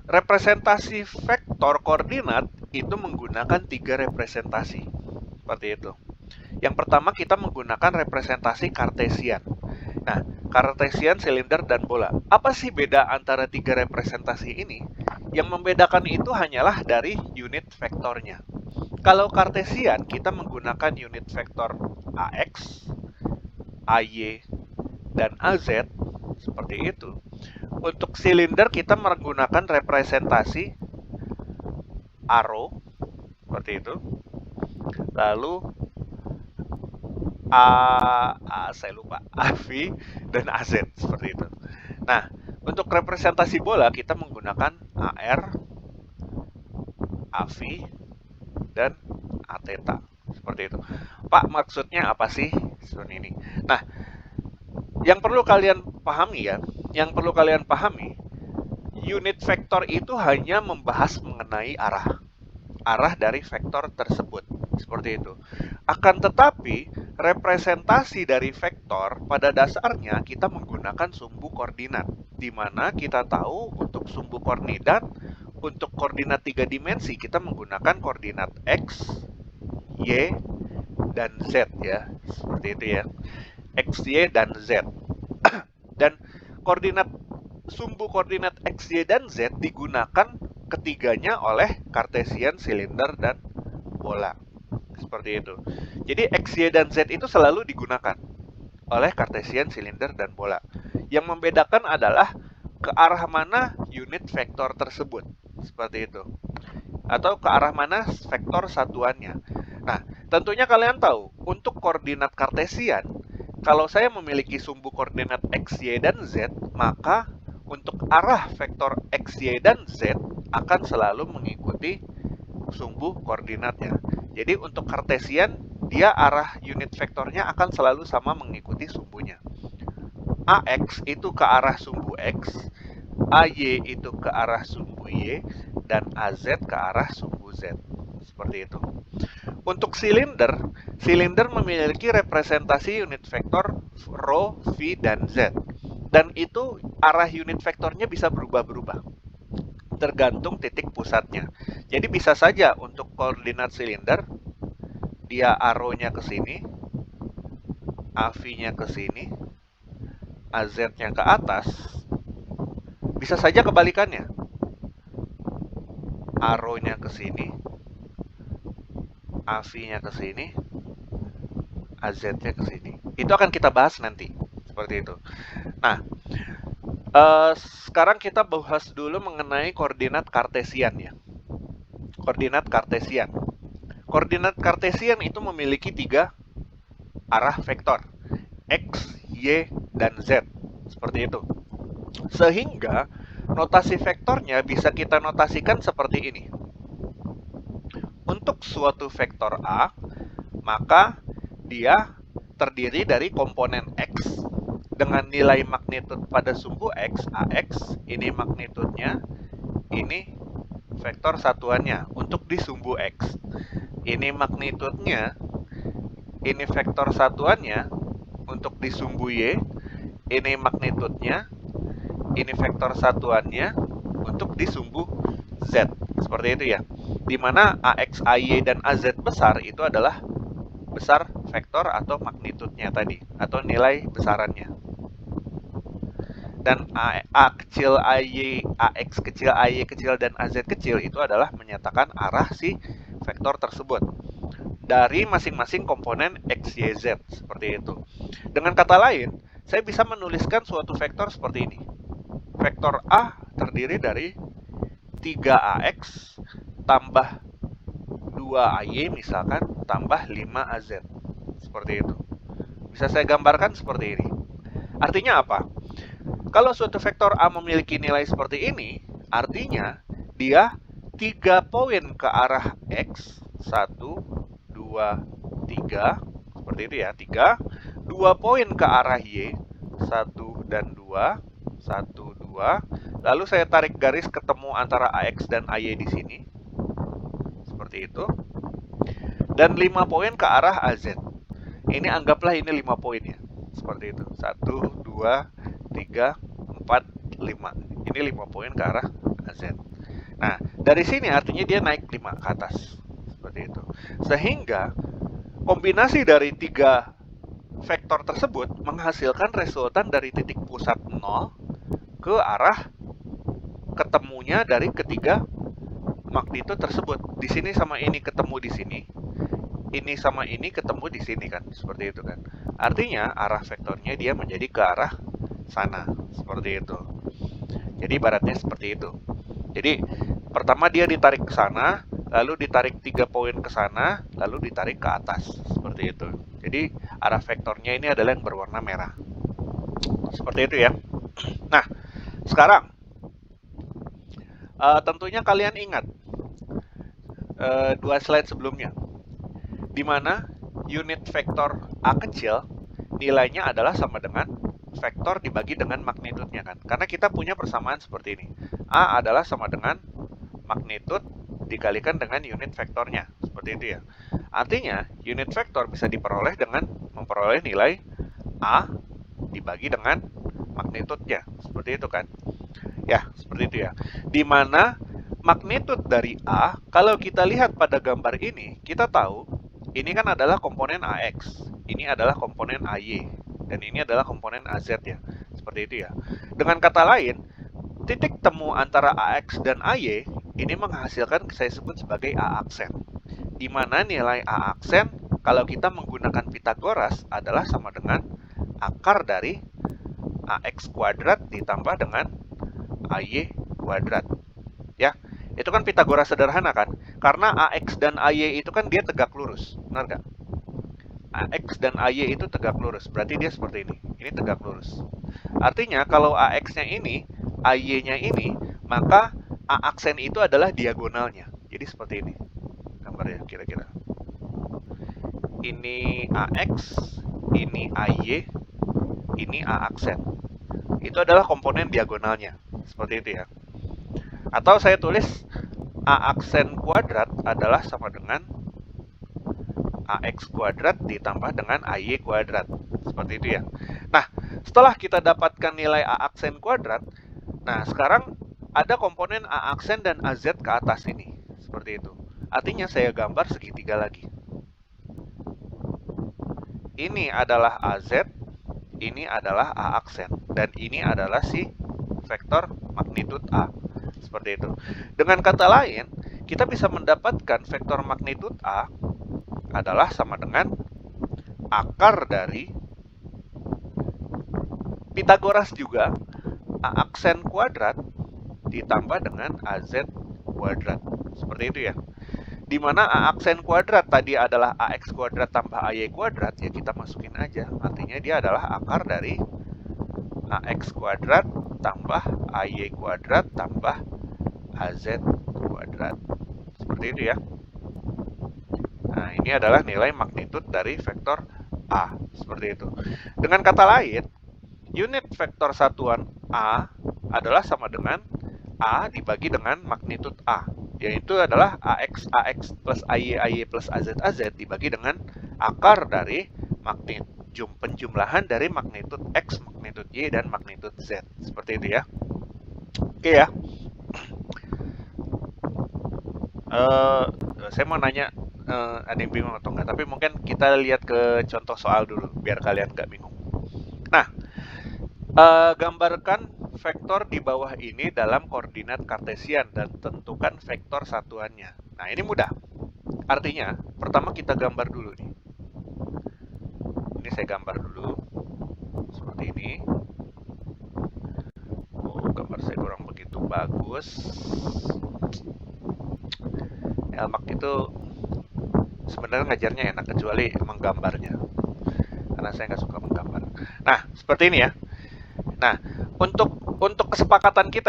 Representasi vektor koordinat itu menggunakan 3 representasi. Seperti itu. Yang pertama kita menggunakan representasi Kartesian. Nah, Kartesian, silinder, dan bola. Apa sih beda antara 3 representasi ini? Yang membedakan itu hanyalah dari unit vektornya. Kalau Kartesian, kita menggunakan unit vektor AX, AY, dan AZ, seperti itu. Untuk silinder, kita menggunakan representasi arrow, seperti itu. Lalu saya lupa, AV dan AZ, seperti itu. Nah, untuk representasi bola kita menggunakan AR, AV, dan ATeta. Seperti itu. Pak, maksudnya apa sih? Seperti ini. Nah, yang perlu kalian pahami ya, unit vektor itu hanya membahas mengenai arah dari vektor tersebut. Seperti itu. Akan tetapi, representasi dari vektor pada dasarnya kita menggunakan sumbu koordinat, di mana kita tahu untuk sumbu koordinat, untuk koordinat 3 dimensi kita menggunakan koordinat X, Y, dan Z ya. Seperti itu ya. X, Y, dan Z. Dan koordinat sumbu koordinat X, Y, dan Z digunakan ketiganya oleh Kartesian, silinder, dan bola. Seperti itu. Jadi X, Y, dan Z itu selalu digunakan oleh Kartesian, silinder, dan bola. Yang membedakan adalah ke arah mana unit vektor tersebut. Seperti itu. Atau ke arah mana vektor satuannya. Nah, tentunya kalian tahu, untuk koordinat Kartesian, kalau saya memiliki sumbu koordinat X, Y, dan Z, maka untuk arah vektor X, Y, dan Z akan selalu mengikuti sumbu koordinatnya. Jadi untuk Kartesian, dia arah unit vektornya akan selalu sama mengikuti sumbunya. AX itu ke arah sumbu X, AY itu ke arah sumbu Y, dan AZ ke arah sumbu Z. Seperti itu. Untuk silinder, silinder memiliki representasi unit vektor rho, V, dan Z. Dan itu arah unit vektornya bisa berubah-berubah, tergantung titik pusatnya. Jadi bisa saja untuk koordinat silinder, dia arrow-nya ke sini, AV-nya ke sini, AZ-nya ke atas. Bisa saja kebalikannya. Arrow-nya ke sini, AV-nya ke sini, AZ-nya ke sini. Itu akan kita bahas nanti. Seperti itu. Nah, sekarang kita bahas dulu mengenai koordinat Kartesian ya. Koordinat Kartesian. Koordinat Kartesian itu memiliki 3 arah vektor. X, Y, dan Z. Seperti itu. Sehingga notasi vektornya bisa kita notasikan seperti ini. Untuk suatu vektor A, maka dia terdiri dari komponen X dengan nilai magnitud pada sumbu X, AX, ini magnitudnya, ini vektor satuannya untuk di sumbu X. Ini magnitudnya, ini vektor satuannya untuk di sumbu Y, ini magnitudnya, ini vektor satuannya untuk di sumbu Z. Seperti itu ya. Dimana AX, AY, dan AZ besar itu adalah besar vektor atau magnitudnya tadi, atau nilai besarannya. Dan A kecil, AY, AX kecil, AY kecil, dan AZ kecil itu adalah menyatakan arah si vektor tersebut dari masing-masing komponen X, Y, Z. Seperti itu. Dengan kata lain, saya bisa menuliskan suatu vektor seperti ini. Vektor A terdiri dari 3AX tambah 2AY misalkan tambah 5AZ. Seperti itu. Bisa saya gambarkan seperti ini. Artinya apa? Kalau suatu vektor A memiliki nilai seperti ini, artinya dia 3 poin ke arah X, 1, 2, 3, seperti itu ya, 3, 2 poin ke arah Y, 1 dan 2, 1, 2, lalu saya tarik garis ketemu antara AX dan AY di sini, seperti itu, dan 5 poin ke arah AZ. Ini anggaplah ini 5 poin ya, seperti itu, 1, 2, 3, 4, 5. Ini 5 poin ke arah AZ. Nah, dari sini artinya dia naik 5 ke atas. Seperti itu. Sehingga kombinasi dari 3 vektor tersebut menghasilkan resultan dari titik pusat 0 ke arah ketemunya dari ketiga magnitudo tersebut. Di sini sama ini ketemu di sini. Ini sama ini ketemu di sini kan. Seperti itu kan. Artinya arah vektornya dia menjadi ke arah sana. Seperti itu. Jadi ibaratnya seperti itu. Jadi pertama dia ditarik ke sana, lalu ditarik 3 poin ke sana, lalu ditarik ke atas. Seperti itu. Jadi arah vektornya ini adalah yang berwarna merah. Seperti itu ya. Nah, sekarang tentunya kalian ingat 2 slide sebelumnya, di mana unit vektor A kecil nilainya adalah sama dengan vektor dibagi dengan magnitudnya kan. Karena kita punya persamaan seperti ini. A adalah sama dengan magnitud dikalikan dengan unit vektornya. Seperti itu ya. Artinya, unit vektor bisa diperoleh dengan memperoleh nilai A dibagi dengan magnitudnya. Seperti itu kan. Ya, seperti itu ya. Di mana magnitud dari A, kalau kita lihat pada gambar ini, kita tahu ini kan adalah komponen AX, ini adalah komponen AY, dan ini adalah komponen AZ ya. Seperti itu ya. Dengan kata lain, titik temu antara AX dan AY ini menghasilkan saya sebut sebagai A aksen. Di mana nilai A aksen kalau kita menggunakan Pitagoras adalah sama dengan akar dari AX kuadrat ditambah dengan AY kuadrat. Ya, itu kan Pitagoras sederhana kan? Karena AX dan AY itu kan dia tegak lurus, benar nggak? AX dan AY itu tegak lurus, berarti dia seperti ini. Ini tegak lurus. Artinya kalau AX-nya ini, AY-nya ini, maka A aksen itu adalah diagonalnya. Jadi seperti ini gambarnya kira-kira. Ini AX, ini AY, ini A aksen. Itu adalah komponen diagonalnya. Seperti itu ya. Atau saya tulis A aksen kuadrat adalah sama dengan AX kuadrat ditambah dengan AY kuadrat. Seperti itu ya. Nah, setelah kita dapatkan nilai A aksen kuadrat, nah sekarang ada komponen A aksen dan AZ ke atas ini. Seperti itu. Artinya saya gambar segitiga lagi. Ini adalah AZ, ini adalah A aksen, dan ini adalah si vektor magnitud A. Seperti itu. Dengan kata lain, kita bisa mendapatkan vektor magnitud A adalah sama dengan akar dari Pitagoras juga A aksen kuadrat ditambah dengan AZ kuadrat. Seperti itu ya. Di mana A aksen kuadrat tadi adalah AX kuadrat tambah AY kuadrat, ya kita masukin aja. Artinya dia adalah akar dari AX kuadrat tambah AY kuadrat tambah AZ kuadrat. Seperti itu ya. Nah, ini adalah nilai magnitud dari vektor A. Seperti itu. Dengan kata lain, unit vektor satuan A adalah sama dengan A dibagi dengan magnitud A. Yaitu adalah AX plus AY plus AZ dibagi dengan akar dari penjumlahan dari magnitud X, magnitud Y, dan magnitud Z. Seperti itu ya. Oke ya. Saya mau nanya, ada yang bingung atau enggak, tapi mungkin kita lihat ke contoh soal dulu biar kalian nggak bingung. Nah, gambarkan vektor di bawah ini dalam koordinat kartesian dan tentukan vektor satuannya. Nah, ini mudah. Artinya, pertama kita gambar dulu nih. Ini saya gambar dulu seperti ini. Oh, gambar saya kurang begitu bagus. Elmak itu sebenarnya ngajarnya enak kecuali menggambarnya, karena saya nggak suka menggambar. Nah, seperti ini ya. Nah, untuk kesepakatan kita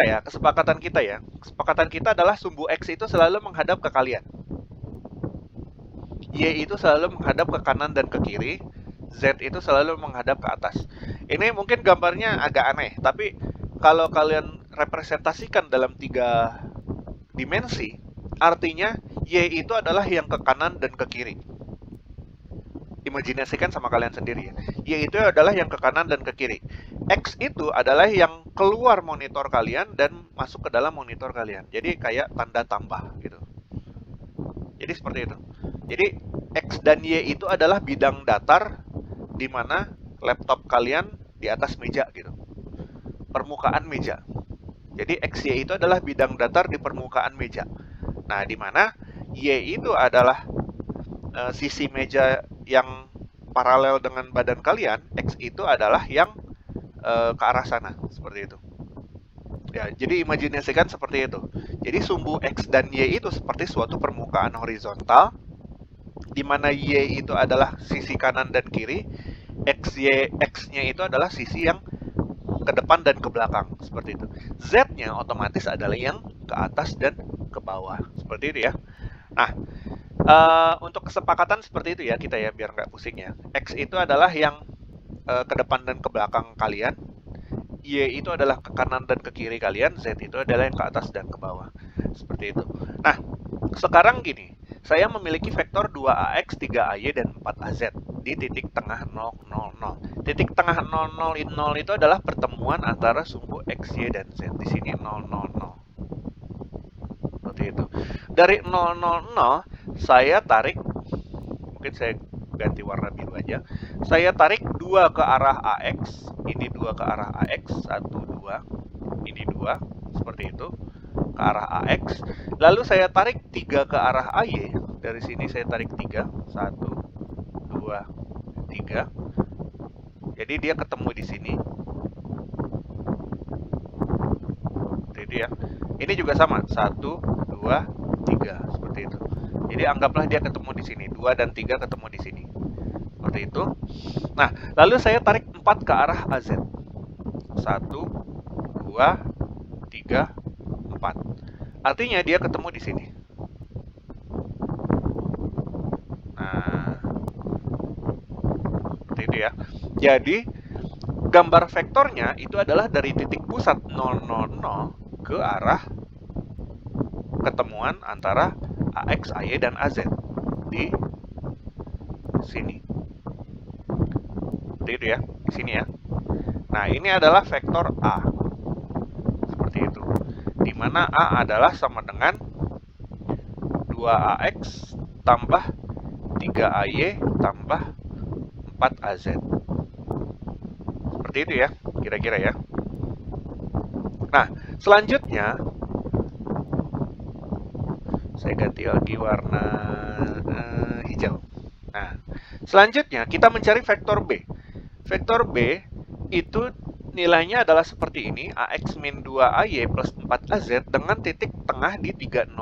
adalah sumbu X itu selalu menghadap ke kalian, Y itu selalu menghadap ke kanan dan ke kiri, Z itu selalu menghadap ke atas. Ini mungkin gambarnya agak aneh, tapi kalau kalian representasikan dalam 3 dimensi, artinya Y itu adalah yang ke kanan dan ke kiri. imajinasikan sama kalian sendiri ya. Y itu adalah yang ke kanan dan ke kiri. X itu adalah yang keluar monitor kalian dan masuk ke dalam monitor kalian. Jadi kayak tanda tambah gitu. Jadi seperti itu. Jadi X dan Y itu adalah bidang datar di mana laptop kalian di atas meja gitu. Permukaan meja. Jadi XY itu adalah bidang datar di permukaan meja. Nah, di mana Y itu adalah sisi meja yang paralel dengan badan kalian, X itu adalah yang ke arah sana, seperti itu. Ya, jadi imajinasikan seperti itu. Jadi sumbu X dan Y itu seperti suatu permukaan horizontal, di mana Y itu adalah sisi kanan dan kiri, X-nya itu adalah sisi yang ke depan dan ke belakang, seperti itu. Z-nya otomatis adalah yang ke atas dan ke bawah, seperti itu ya. Nah, untuk kesepakatan seperti itu ya kita ya, biar nggak pusing ya. X itu adalah yang ke depan dan ke belakang kalian, Y itu adalah ke kanan dan ke kiri kalian, Z itu adalah yang ke atas dan ke bawah. Seperti itu. Nah, sekarang gini, saya memiliki vektor 2AX, 3AY, dan 4AZ di titik tengah 0, 0, 0. Titik tengah 0, 0, 0 itu adalah pertemuan antara sumbu X, Y, dan Z. Di sini 0, 0, 0. Seperti itu. Dari 0, 0, 0, saya tarik, mungkin saya ganti warna biru aja. Saya tarik 2 ke arah AX, ini 2 ke arah AX, 1, 2, ini 2, seperti itu, ke arah AX. Lalu saya tarik 3 ke arah AY, dari sini saya tarik 3, 1, 2, 3. Jadi dia ketemu di sini. Seperti itu ya. Ini juga sama, 1, 2, 3, seperti itu. Jadi anggaplah dia ketemu di sini, 2 dan 3 ketemu di sini. Seperti itu. Nah, lalu saya tarik 4 ke arah AZ. 1, 2, 3, 4. Artinya dia ketemu di sini. Nah, seperti itu ya. Jadi, gambar vektornya itu adalah dari titik pusat 0, 0, 0 ke arah ketemuan antara AX, AY, dan AZ di sini. Seperti itu ya, di sini ya. Nah, ini adalah vektor A. Seperti itu. Di mana A adalah sama dengan 2AX tambah 3AY tambah 4AZ. Seperti itu ya, kira-kira ya. Nah, selanjutnya saya ganti lagi warna hijau. Nah, selanjutnya kita mencari vektor B. Vektor B itu nilainya adalah seperti ini, AX min 2AY plus 4AZ dengan titik tengah di 3000.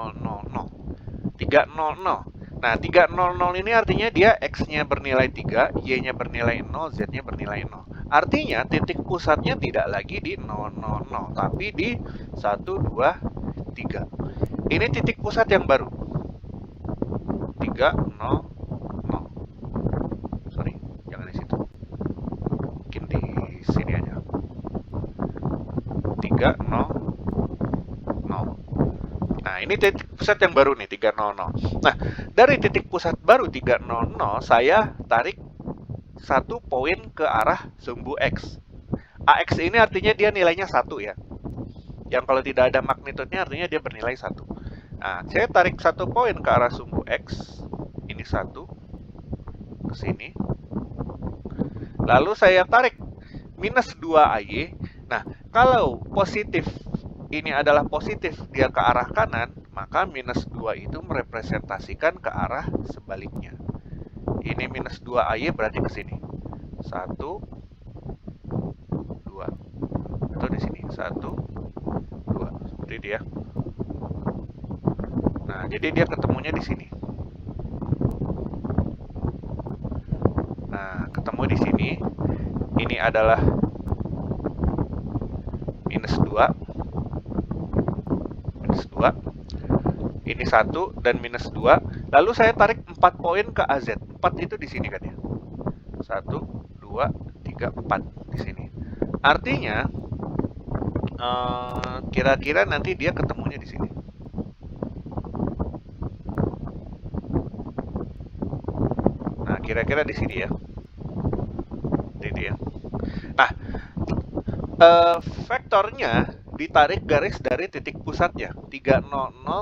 300. Nah, 300 ini artinya dia X-nya bernilai 3, Y-nya bernilai 0, Z-nya bernilai 0. Artinya titik pusatnya tidak lagi di 000, tapi di 1, 2, 3. Ini titik pusat yang baru. 300. Sorry, jangan di situ. Mungkin di sini aja. 300. Nah, ini titik pusat yang baru nih, 300. Nah, dari titik pusat baru 300, saya tarik 1 poin ke arah sumbu X. AX ini artinya dia nilainya 1 ya. Yang kalau tidak ada magnitudenya artinya dia bernilai 1. Nah, saya tarik 1 poin ke arah sumbu X. Ini 1. Ke sini. Lalu saya tarik minus 2AY. Nah, kalau positif ini adalah positif, dia ke arah kanan, maka minus 2 itu merepresentasikan ke arah sebaliknya. Ini minus 2AY berarti ke sini. 1, 2. Atau di sini. 1, 2. Seperti itu ya. Nah, jadi dia ketemunya di sini. Nah, ketemu di sini. Ini adalah minus 2. Minus 2. Ini 1 dan minus 2. Lalu saya tarik 4 poin ke AZ. 4 itu di sini kan ya. 1, 2, 3, 4 di sini. Artinya kira-kira nanti dia ketemunya di sini. kira-kira di sini ya. Ini ya. Nah, vektornya ditarik garis dari titik pusatnya 300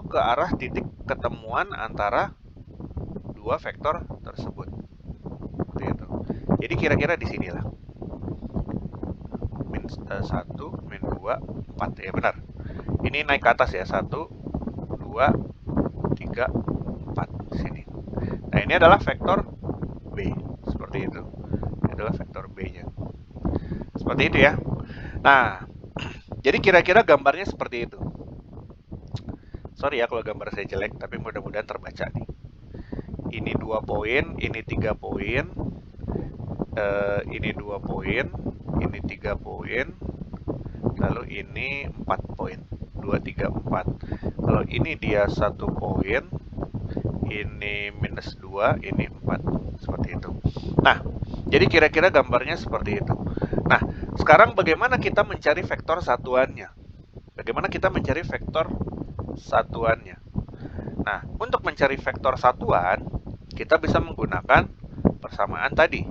ke arah titik ketemuan antara dua vektor tersebut. Seperti itu. Jadi kira-kira di sinilah. Min 1, min 2, 4 ya benar. Ini naik ke atas ya. 1, 2, 3, 4 di sini. Nah, ini adalah vektor B. Seperti itu. Ini adalah vektor B-nya. Seperti itu ya. Nah, jadi kira-kira gambarnya seperti itu. Sorry ya kalau gambar saya jelek, tapi mudah-mudahan terbaca nih. Ini 2 poin, ini 3 poin, ini 2 poin, ini 3 poin, lalu ini 4 poin. 2, 3, 4. Kalau ini dia 1 poin, ini minus 2, ini 4. Seperti itu. Nah, jadi kira-kira gambarnya seperti itu. Nah, sekarang bagaimana kita mencari vektor satuannya? Bagaimana kita mencari vektor satuannya? Nah, untuk mencari vektor satuan, kita bisa menggunakan persamaan tadi.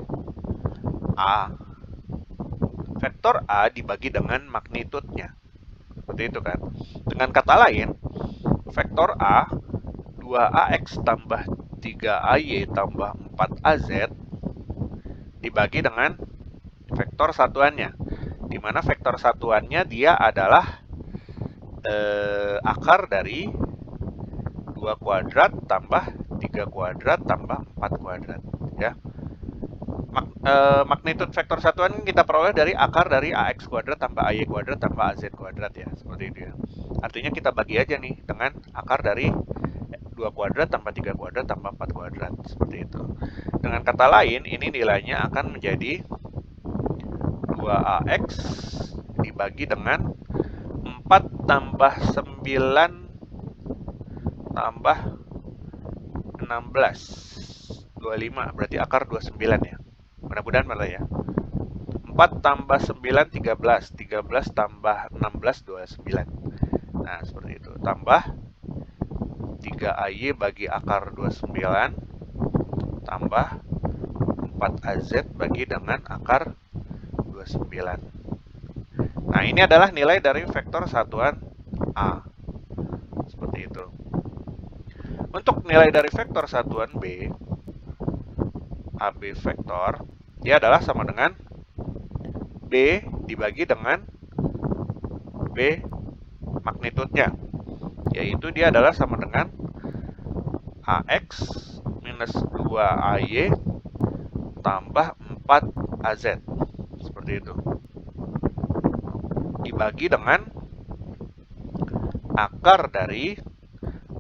A. Vektor A dibagi dengan magnitudnya. Seperti itu kan. Dengan kata lain, vektor A 2AX tambah 3AY tambah 4AZ dibagi dengan vektor satuannya, di mana vektor satuannya dia adalah akar dari 2 kuadrat tambah 3 kuadrat tambah 4 kuadrat ya. Magnitud vektor satuan kita peroleh dari akar dari AX kuadrat tambah AY kuadrat tambah AZ kuadrat ya, seperti itu ya. Artinya kita bagi aja nih dengan akar dari 2 kuadrat tambah 3 kuadrat tambah 4 kuadrat, seperti itu. Dengan kata lain, ini nilainya akan menjadi 2AX dibagi dengan 4 tambah 9 tambah 16 25, berarti akar 29 ya. Mudah-mudahan malah ya. 4 tambah 9 13, 13 tambah 16 29. Nah, seperti itu. Tambah 3AY bagi akar 29 tambah 4AZ bagi dengan akar 29. Nah, ini adalah nilai dari vektor satuan A. Seperti itu. Untuk nilai dari vektor satuan B, AB vektor, dia adalah sama dengan B dibagi dengan B magnitudnya. Yaitu dia adalah sama dengan AX minus 2AY tambah 4AZ. Seperti itu. Dibagi dengan akar dari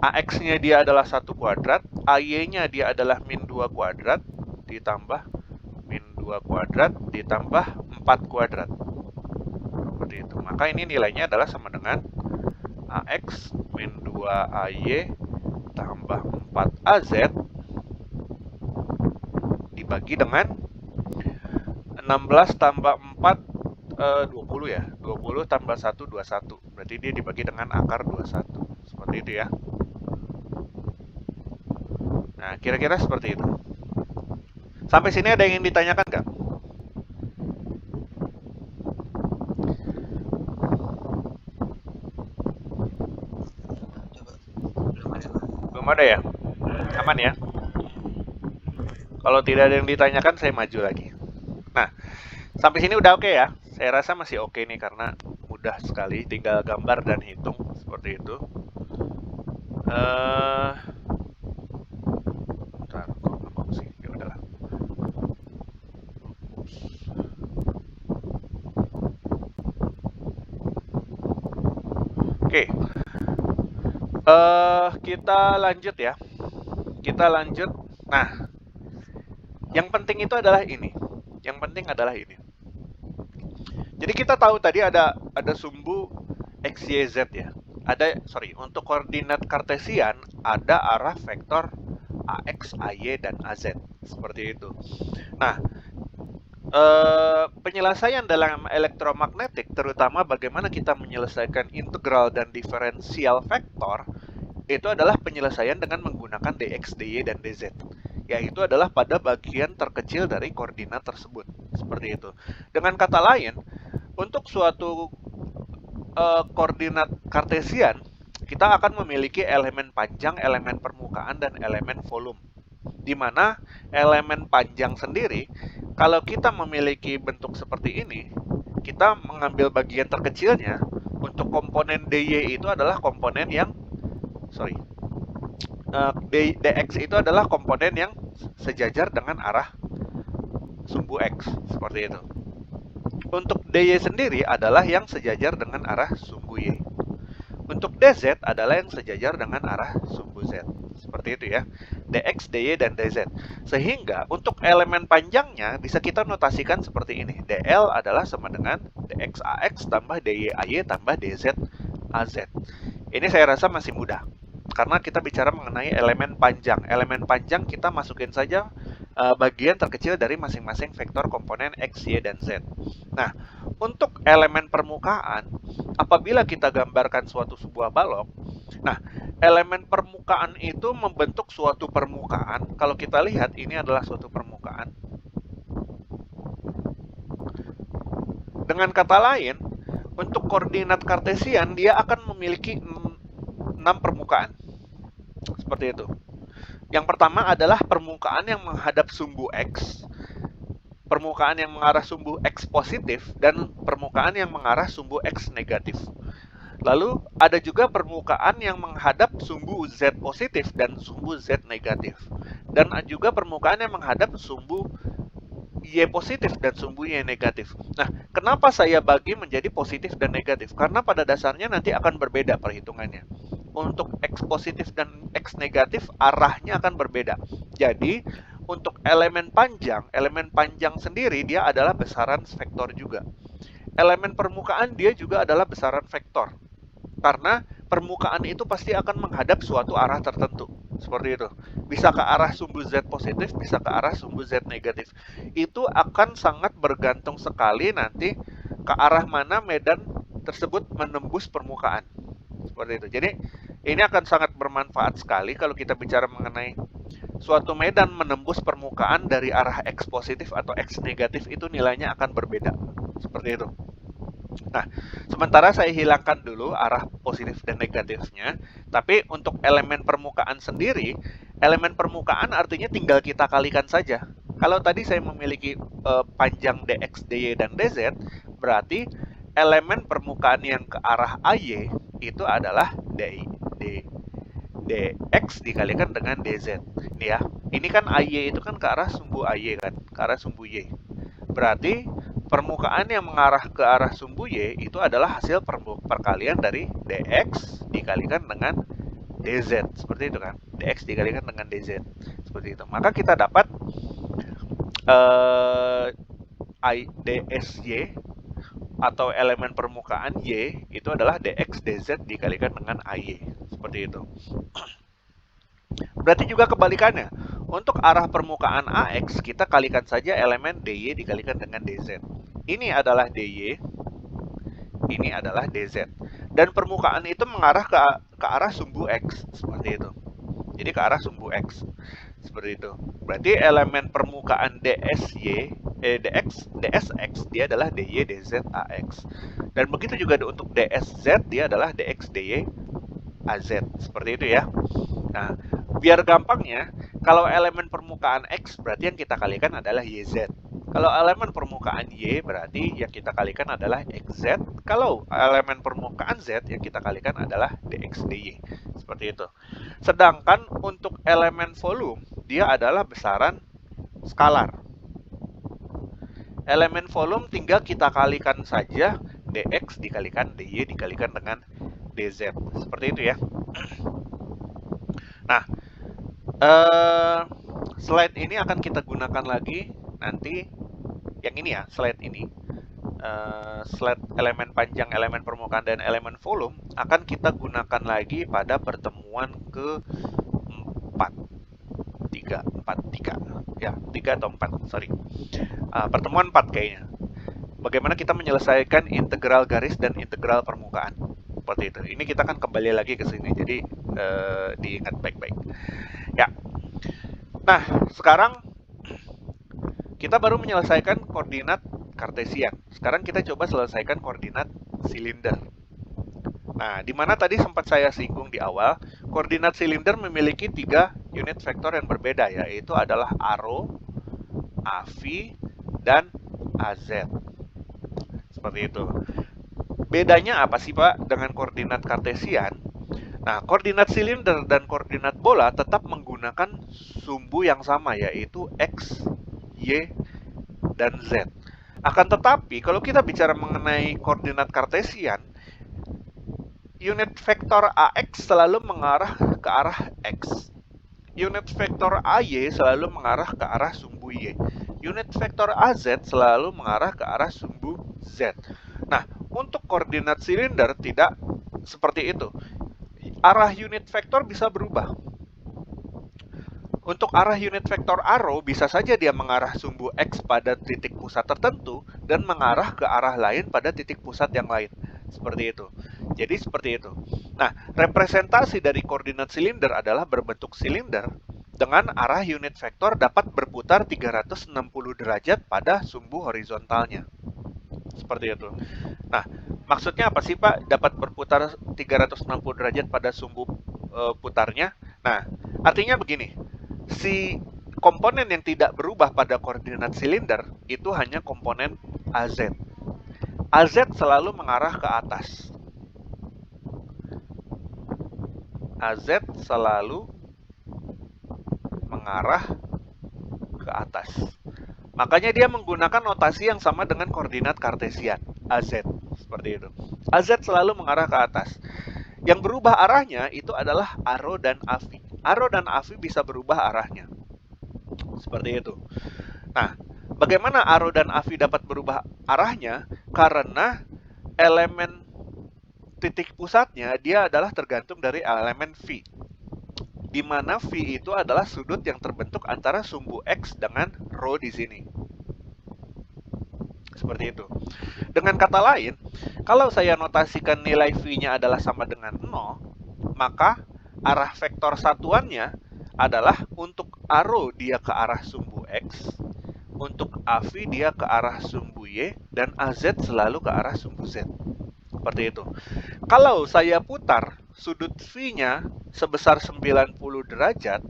AX-nya dia adalah 1 kuadrat, AY-nya dia adalah min 2 kuadrat, ditambah min 2 kuadrat, ditambah 4 kuadrat. Seperti itu. Maka ini nilainya adalah sama dengan AX min 2AY tambah 4AZ dibagi dengan 16 tambah 4 20 ya. 20 tambah 1 21. Berarti dia dibagi dengan akar 21. Seperti itu ya. Nah, kira-kira seperti itu. Sampai sini ada yang ingin ditanyakan nggak? Belum ada ya? Aman ya? Kalau tidak ada yang ditanyakan, saya maju lagi. Nah, sampai sini udah oke ya? Saya rasa masih oke nih karena mudah sekali, tinggal gambar dan hitung seperti itu. Bentar, kok ngomong sih? Ya udahlah. Oke. Kita lanjut ya. Kita lanjut. Nah, yang penting itu adalah ini. Yang penting adalah ini. Jadi kita tahu tadi ada sumbu X, Y, Z ya. Untuk koordinat kartesian ada arah vektor AX, AY, dan AZ. Seperti itu. Nah, penyelesaian dalam elektromagnetik, terutama bagaimana kita menyelesaikan integral dan diferensial vektor, itu adalah penyelesaian dengan menggunakan dx, dy, dan dz. yaitu adalah pada bagian terkecil dari koordinat tersebut. Seperti itu. Dengan kata lain, untuk suatu koordinat kartesian, kita akan memiliki elemen panjang, elemen permukaan, dan elemen volume. Di mana elemen panjang sendiri, kalau kita memiliki bentuk seperti ini, kita mengambil bagian terkecilnya. Untuk komponen dy itu adalah komponen yang dx itu adalah komponen yang sejajar dengan arah sumbu x, seperti itu. Untuk dy sendiri adalah yang sejajar dengan arah sumbu y. Untuk dz adalah yang sejajar dengan arah sumbu z. Seperti itu ya. dx, dy, dan dz. Sehingga untuk elemen panjangnya bisa kita notasikan seperti ini. dl adalah sama dengan dx ax tambah dy ay tambah dz az. Ini saya rasa masih mudah. Karena kita bicara mengenai elemen panjang. Elemen panjang kita masukin saja bagian terkecil dari masing-masing vektor komponen x, y, dan z. Nah, untuk elemen permukaan, apabila kita gambarkan suatu sebuah balok, nah, elemen permukaan itu membentuk suatu permukaan. Kalau kita lihat, ini adalah suatu permukaan. Dengan kata lain, untuk koordinat kartesian, dia akan memiliki 6 permukaan. Seperti itu. Yang pertama adalah permukaan yang menghadap sumbu X, permukaan yang mengarah sumbu X positif, dan permukaan yang mengarah sumbu X negatif. Lalu ada juga permukaan yang menghadap sumbu Z positif dan sumbu Z negatif. Dan juga permukaan yang menghadap sumbu Y positif dan sumbu Y negatif. Nah, kenapa saya bagi menjadi positif dan negatif? Karena pada dasarnya nanti akan berbeda perhitungannya. Untuk X positif dan X negatif arahnya akan berbeda. Jadi, untuk elemen panjang sendiri dia adalah besaran vektor juga. Elemen permukaan dia juga adalah besaran vektor. Karena permukaan itu pasti akan menghadap suatu arah tertentu. Seperti itu. Bisa ke arah sumbu Z positif, bisa ke arah sumbu Z negatif. Itu akan sangat bergantung sekali nanti ke arah mana medan tersebut menembus permukaan. Seperti itu. Jadi, ini akan sangat bermanfaat sekali kalau kita bicara mengenai suatu medan menembus permukaan dari arah X positif atau X negatif, itu nilainya akan berbeda. Seperti itu. Nah, sementara saya hilangkan dulu arah positif dan negatifnya, tapi untuk elemen permukaan sendiri, elemen permukaan artinya tinggal kita kalikan saja. Kalau tadi saya memiliki panjang dx, dy, dan dz, berarti elemen permukaan yang ke arah AY itu adalah dx dikalikan dengan dz. Ini ya, ini kan AY itu kan ke arah sumbu AY kan, ke arah sumbu Y. Berarti permukaan yang mengarah ke arah sumbu Y itu adalah hasil perkalian dari dx dikalikan dengan dz. Seperti itu kan, dx dikalikan dengan dz. Seperti itu. Maka kita dapat dsy atau elemen permukaan Y itu adalah dx dz dikalikan dengan AY. Seperti itu. Berarti juga kebalikannya. Untuk arah permukaan AX, kita kalikan saja elemen dy dikalikan dengan dz. Ini adalah dy, ini adalah dz. Dan permukaan itu mengarah ke arah sumbu X. Seperti itu. Jadi ke arah sumbu X. Seperti itu. Berarti elemen permukaan dsx dia adalah dy dz ax. Dan begitu juga untuk dsz dia adalah dx dy az. Seperti itu ya. Nah, biar gampangnya, kalau elemen permukaan X berarti yang kita kalikan adalah YZ. Kalau elemen permukaan Y berarti yang kita kalikan adalah XZ. Kalau elemen permukaan Z yang kita kalikan adalah DX DY. Seperti itu. Sedangkan untuk elemen volume, dia adalah besaran skalar. Elemen volume tinggal kita kalikan saja DX dikalikan DY dikalikan dengan DZ. Seperti itu ya. Nah, slide ini akan kita gunakan lagi nanti, yang ini ya, slide ini. Slide elemen panjang, elemen permukaan, dan elemen volume akan kita gunakan lagi pada pertemuan ke-4. 3 atau 4, sorry. Pertemuan 4 kayaknya. Bagaimana kita menyelesaikan integral garis dan integral permukaan. Seperti itu. Ini kita akan kembali lagi ke sini, jadi diingat baik-baik. Ya. Nah, sekarang kita baru menyelesaikan koordinat kartesian. Sekarang kita coba selesaikan koordinat silinder. Nah, di mana tadi sempat saya singgung di awal, koordinat silinder memiliki 3 unit vektor yang berbeda, yaitu adalah ARO, AV, dan AZ. Seperti itu. Bedanya apa sih Pak dengan koordinat kartesian? Nah, koordinat silinder dan koordinat bola tetap menggunakan sumbu yang sama, yaitu X, Y, dan Z. Akan tetapi, kalau kita bicara mengenai koordinat kartesian, unit vektor AX selalu mengarah ke arah X. Unit vektor AY selalu mengarah ke arah sumbu Y. Unit vektor AZ selalu mengarah ke arah sumbu Z. Nah, untuk koordinat silinder tidak seperti itu. Arah unit vektor bisa berubah. Untuk arah unit vektor arrow, bisa saja dia mengarah sumbu X pada titik pusat tertentu dan mengarah ke arah lain pada titik pusat yang lain. Seperti itu. Jadi seperti itu. Nah, representasi dari koordinat silinder adalah berbentuk silinder dengan arah unit vektor dapat berputar 360 derajat pada sumbu horizontalnya. Seperti itu. Nah, maksudnya apa sih Pak dapat berputar 360 derajat pada sumbu putarnya? Nah, artinya begini. Si komponen yang tidak berubah pada koordinat silinder itu hanya komponen AZ. AZ selalu mengarah ke atas. AZ selalu mengarah ke atas. Makanya dia menggunakan notasi yang sama dengan koordinat kartesian, AZ. Seperti itu. AZ selalu mengarah ke atas. Yang berubah arahnya itu adalah ARO dan AVI. ARO dan AVI bisa berubah arahnya. Seperti itu. Nah, bagaimana ARO dan AVI dapat berubah arahnya? Karena elemen titik pusatnya dia adalah tergantung dari elemen V. Di mana V itu adalah sudut yang terbentuk antara sumbu X dengan rho di sini. Seperti itu. Dengan kata lain, kalau saya notasikan nilai V-nya adalah sama dengan 0, maka arah vektor satuannya adalah untuk ARO dia ke arah sumbu X, untuk AV dia ke arah sumbu Y, dan AZ selalu ke arah sumbu Z. Seperti itu. Kalau saya putar sudut V-nya sebesar 90 derajat,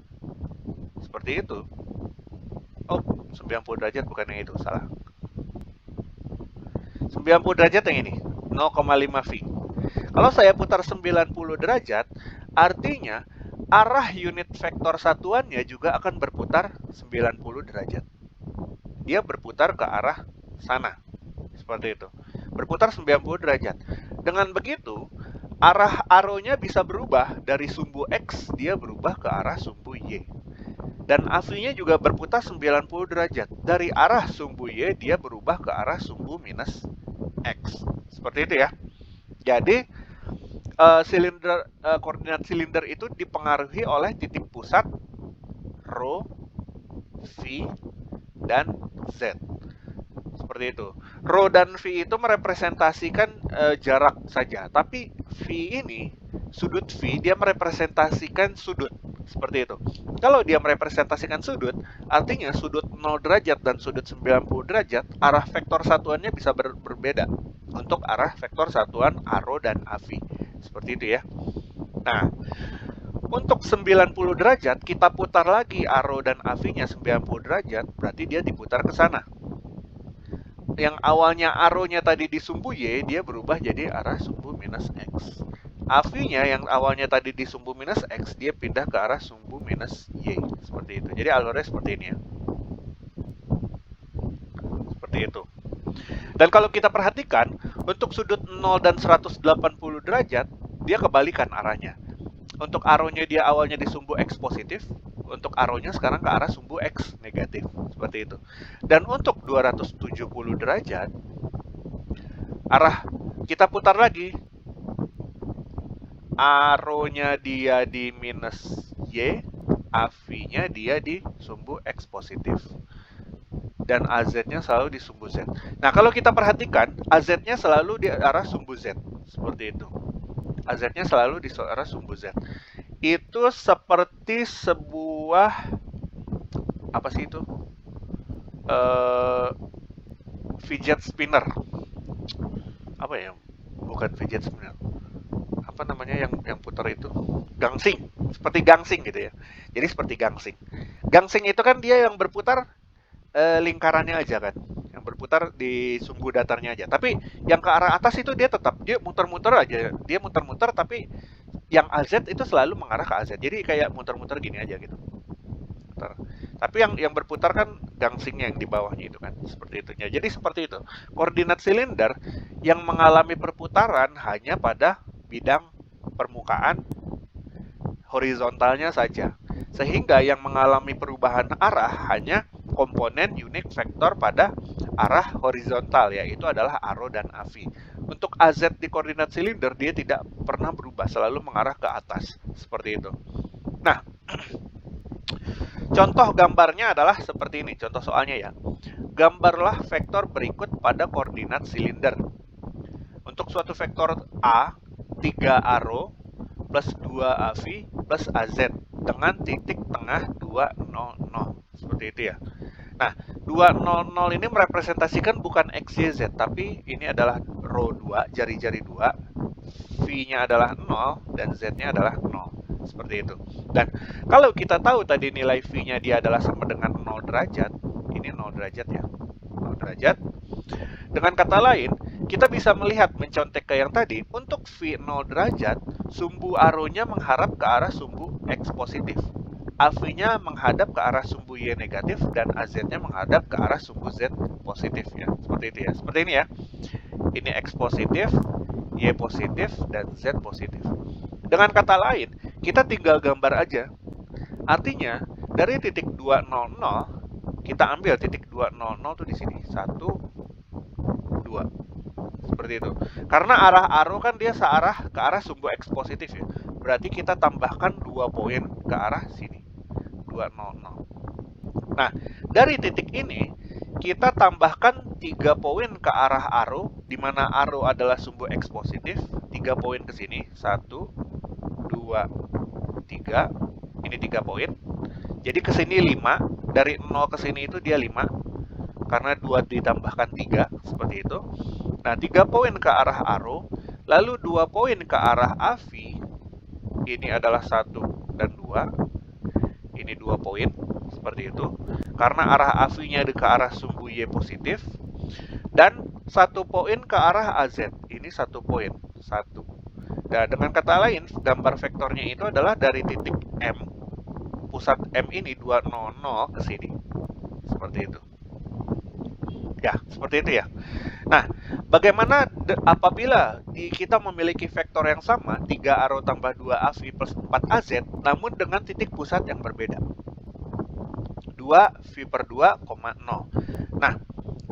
seperti itu. Oh, 90 derajat bukan yang itu, salah. 90 derajat yang ini, 0,5 V. Kalau saya putar 90 derajat, artinya arah unit vektor satuannya juga akan berputar 90 derajat. Dia berputar ke arah sana. Seperti itu. Berputar 90 derajat. Dengan begitu, arah arrow-nya bisa berubah dari sumbu X, dia berubah ke arah sumbu Y. Dan AV-nya juga berputar 90 derajat. Dari arah sumbu Y, dia berubah ke arah sumbu minus X. Seperti itu ya. Jadi, koordinat silinder itu dipengaruhi oleh titik pusat rho, V, dan Z. Seperti itu. Rho dan V itu merepresentasikan jarak saja, tapi V ini, sudut V, dia merepresentasikan sudut. Seperti itu. Kalau dia merepresentasikan sudut, artinya sudut 0 derajat dan sudut 90 derajat, arah vektor satuannya bisa berbeda untuk arah vektor satuan ARO dan AV. Seperti itu ya. Nah, untuk 90 derajat, kita putar lagi ARO dan AV-nya 90 derajat, berarti dia diputar ke sana. Yang awalnya arrow-nya tadi di sumbu Y, dia berubah jadi arah sumbu minus X. AV-nya yang awalnya tadi di sumbu minus X, dia pindah ke arah sumbu minus Y. Seperti itu. Jadi alurnya seperti ini ya. Seperti itu. Dan kalau kita perhatikan, untuk sudut 0 dan 180 derajat, dia kebalikan arahnya. Untuk arrow-nya dia awalnya di sumbu X positif, untuk arrow-nya sekarang ke arah sumbu X negatif. Seperti itu. Dan untuk 270 derajat, arah kita putar lagi. Arrow-nya dia di minus Y, AV-nya dia di sumbu X positif. Dan AZ-nya selalu di sumbu Z. Nah, kalau kita perhatikan, AZ-nya selalu di arah sumbu Z. Seperti itu. AZ-nya selalu di arah sumbu Z. Itu seperti sebuah apa sih itu? Eh, Fidget spinner. Apa ya? Bukan fidget spinner. Apa namanya yang putar itu? Gangsing. Seperti gangsing gitu ya. Jadi seperti gangsing. Gangsing itu kan dia yang berputar lingkarannya aja kan, yang berputar di sumbu datarnya aja. Tapi yang ke arah atas itu dia muter-muter aja, dia muter-muter tapi yang AZ itu selalu mengarah ke AZ. Jadi kayak muter-muter gini aja gitu. Muter. Tapi yang berputar kan gangsingnya yang di bawahnya itu kan, seperti itu. Jadi seperti itu. Koordinat silinder yang mengalami perputaran hanya pada bidang permukaan horizontalnya saja. Sehingga yang mengalami perubahan arah hanya komponen unit vektor pada arah horizontal, yaitu adalah arrow dan AV. Untuk AZ di koordinat silinder, dia tidak pernah berubah, selalu mengarah ke atas. Seperti itu. Nah, contoh gambarnya adalah seperti ini, contoh soalnya ya. Gambarlah vektor berikut pada koordinat silinder. Untuk suatu vektor A, 3 arrow plus 2 AV plus AZ dengan titik tengah 200. Seperti itu ya. Nah, 200 ini merepresentasikan bukan X, Y, Z, tapi ini adalah row 2, jari-jari 2. V-nya adalah 0 dan Z-nya adalah 0. Seperti itu. Dan kalau kita tahu tadi nilai V-nya dia adalah sama dengan 0 derajat, ini 0 derajat ya. 0 derajat. Dengan kata lain, kita bisa melihat mencontek ke yang tadi, untuk V 0 derajat, sumbu arrow-nya menghadap ke arah sumbu X positif. AV-nya menghadap ke arah sumbu Y negatif dan AZ-nya menghadap ke arah sumbu Z positif ya. Seperti itu ya. Seperti ini ya. Ini X positif, Y positif, dan Z positif. Dengan kata lain, kita tinggal gambar aja. Artinya, dari titik 200, kita ambil titik 200 tuh di sini. 1, 2. Seperti itu. Karena arah arrow kan dia searah ke arah sumbu X positif ya. Berarti kita tambahkan 2 poin ke arah sini. 200. Nah, dari titik ini kita tambahkan 3 poin ke arah arrow, di mana arrow adalah sumbu X positif. 3 poin ke sini. 1, 2, 3. Ini 3 poin. Jadi ke sini 5. Dari 0 ke sini itu dia 5. Karena 2 ditambahkan 3. Seperti itu. Nah, 3 poin ke arah arrow, lalu 2 poin ke arah AV. Ini adalah 1 dan 2. Ini 2 poin, seperti itu. Karena arah AV-nya ke arah sumbu Y positif. Dan 1 poin ke arah AZ. Ini 1 poin, 1. Nah, dengan kata lain, gambar vektornya itu adalah dari titik M, pusat M ini 200 ke sini. Seperti itu. Ya, seperti itu ya. Nah, bagaimana apabila kita memiliki vektor yang sama, 3 arrow tambah 2 AV plus 4 AZ, namun dengan titik pusat yang berbeda. 2 V per 2, 0. Nah,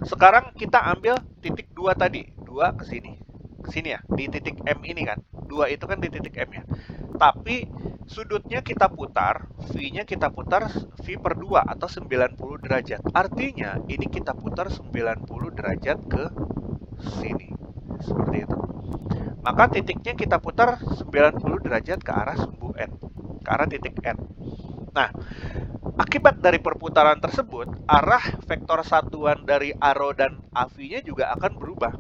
sekarang kita ambil titik 2 tadi. 2 ke sini. Ke sini ya, di titik M ini kan. 2 itu kan di titik M ya. Tapi sudutnya kita putar, V-nya kita putar V per 2 atau 90 derajat. Artinya ini kita putar 90 derajat ke sini. Seperti itu. Maka titiknya kita putar 90 derajat ke arah sumbu N. Ke arah titik N. Nah, akibat dari perputaran tersebut, arah vektor satuan dari arrow dan AV-nya juga akan berubah.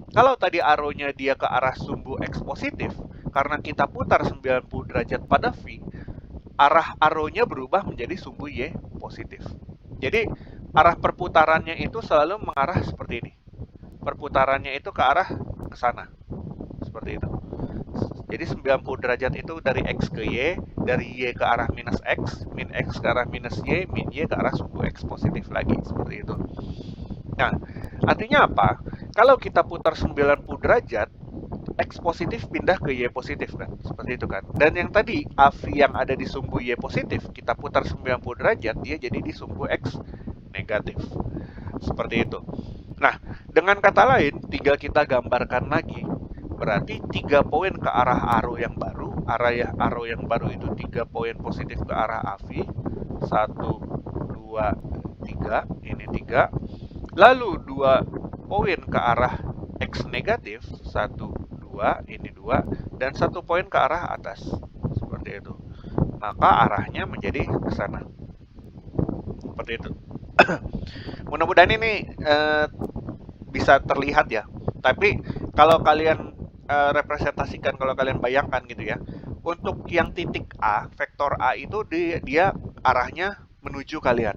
Kalau tadi arrow-nya dia ke arah sumbu X positif, karena kita putar 90 derajat pada V, arah arrow-nya berubah menjadi sumbu Y positif. Jadi, arah perputarannya itu selalu mengarah seperti ini. Perputarannya itu ke arah ke sana. Seperti itu. Jadi 90 derajat itu dari X ke Y, dari Y ke arah minus X, min X ke arah minus Y, min Y ke arah sumbu X positif lagi. Seperti itu. Nah, artinya apa? Kalau kita putar 90 derajat, X positif pindah ke Y positif kan? Seperti itu kan. Dan yang tadi, AV yang ada di sumbu Y positif, kita putar 90 derajat, dia jadi di sumbu X negatif. Seperti itu. Nah, dengan kata lain, tinggal kita gambarkan lagi. Berarti 3 poin ke arah arrow yang baru. Arrow yang baru itu 3 poin positif ke arah AV. 1, 2, 3. Ini 3. Lalu 2 poin ke arah X negatif. 1, 2. Ini 2. Dan 1 poin ke arah atas. Seperti itu. Maka arahnya menjadi ke sana. Seperti itu. Mudah-mudahan ini bisa terlihat ya. Tapi kalau kalian representasikan, kalau kalian bayangkan gitu ya, untuk yang titik A, vektor A itu dia arahnya menuju kalian.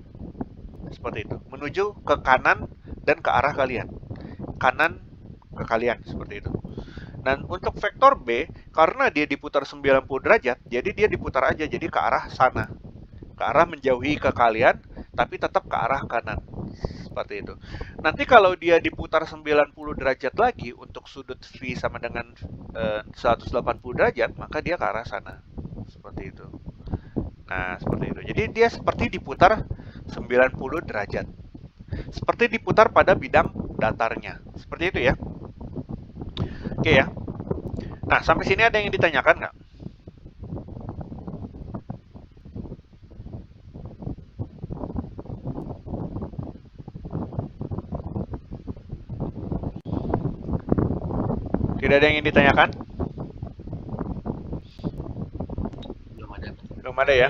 Seperti itu. Menuju ke kanan dan ke arah kalian. Kanan ke kalian, seperti itu. Dan untuk vektor B, karena dia diputar 90 derajat, jadi dia diputar aja jadi ke arah sana. Ke arah menjauhi ke kalian, tapi tetap ke arah kanan. Seperti itu. Nanti kalau dia diputar 90 derajat lagi untuk sudut V sama dengan 180 derajat, maka dia ke arah sana. Seperti itu. Nah, seperti itu. Jadi dia seperti diputar 90 derajat. Seperti diputar pada bidang datarnya. Seperti itu ya. Oke ya. Nah, sampai sini ada yang ditanyakan nggak? Tidak ada yang ingin ditanyakan? Belum ada. Belum ada ya.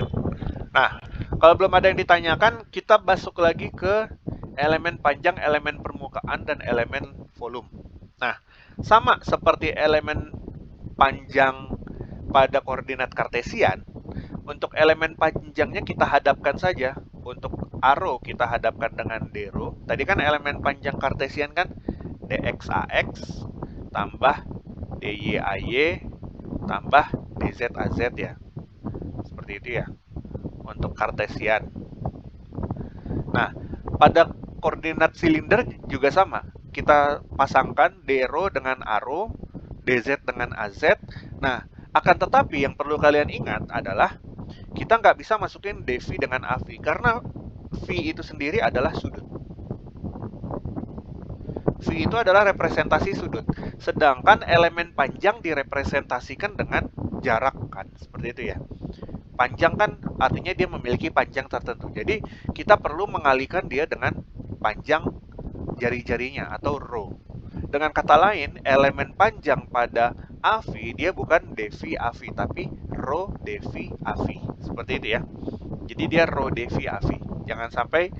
Nah, kalau belum ada yang ditanyakan, kita masuk lagi ke elemen panjang, elemen permukaan, dan elemen volume. Nah, sama seperti elemen panjang pada koordinat kartesian, untuk elemen panjangnya kita hadapkan saja. Untuk arrow kita hadapkan dengan d-rho. Tadi kan elemen panjang kartesian kan dx-ax tambah dy-ay tambah dz-az ya. Seperti itu ya untuk kartesian. Nah, pada koordinat silinder juga sama. Kita pasangkan d-rho dengan a-rho, dz dengan az. Nah, akan tetapi yang perlu kalian ingat adalah kita nggak bisa masukin dv dengan av karena v itu sendiri adalah sudut. V itu adalah representasi sudut. Sedangkan elemen panjang direpresentasikan dengan jarak kan, seperti itu ya. Panjang kan artinya dia memiliki panjang tertentu. Jadi kita perlu mengalihkan dia dengan panjang jari-jarinya atau rho. Dengan kata lain, elemen panjang pada AV dia bukan dv AV tapi rho dv AV. Seperti itu ya. Jadi dia rho dv AV. Jangan sampai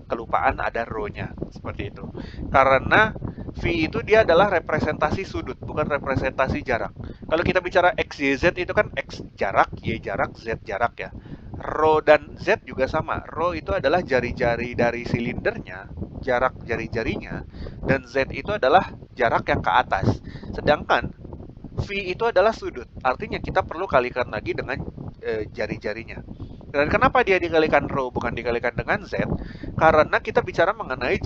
kelupaan ada rho-nya. Seperti itu. Karena V itu dia adalah representasi sudut, bukan representasi jarak. Kalau kita bicara X, Y, Z itu kan X jarak, Y jarak, Z jarak ya. Rho dan Z juga sama. Rho itu adalah jari-jari dari silindernya, jarak jari-jarinya, dan Z itu adalah jarak yang ke atas. Sedangkan V itu adalah sudut, artinya kita perlu kalikan lagi dengan jari-jarinya. Dan kenapa dia dikalikan rho bukan dikalikan dengan Z? Karena kita bicara mengenai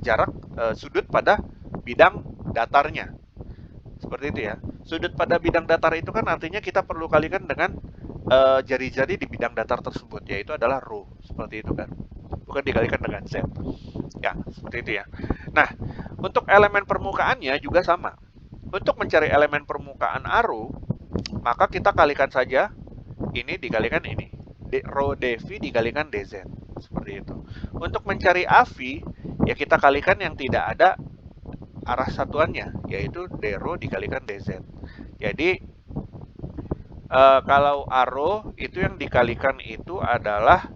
jarak sudut pada bidang datarnya. Seperti itu ya. Sudut pada bidang datar itu kan artinya kita perlu kalikan dengan jari-jari di bidang datar tersebut, yaitu adalah rho. Seperti itu kan. Bukan dikalikan dengan Z. Ya, seperti itu ya. Nah, untuk elemen permukaannya juga sama. Untuk mencari elemen permukaan arrow, maka kita kalikan saja ini dikalikan ini. Rho dv dikalikan dz. Seperti itu. Untuk mencari AV, ya kita kalikan yang tidak ada arah satuannya, yaitu d-rho dikalikan dz. Jadi, kalau arrow itu yang dikalikan itu adalah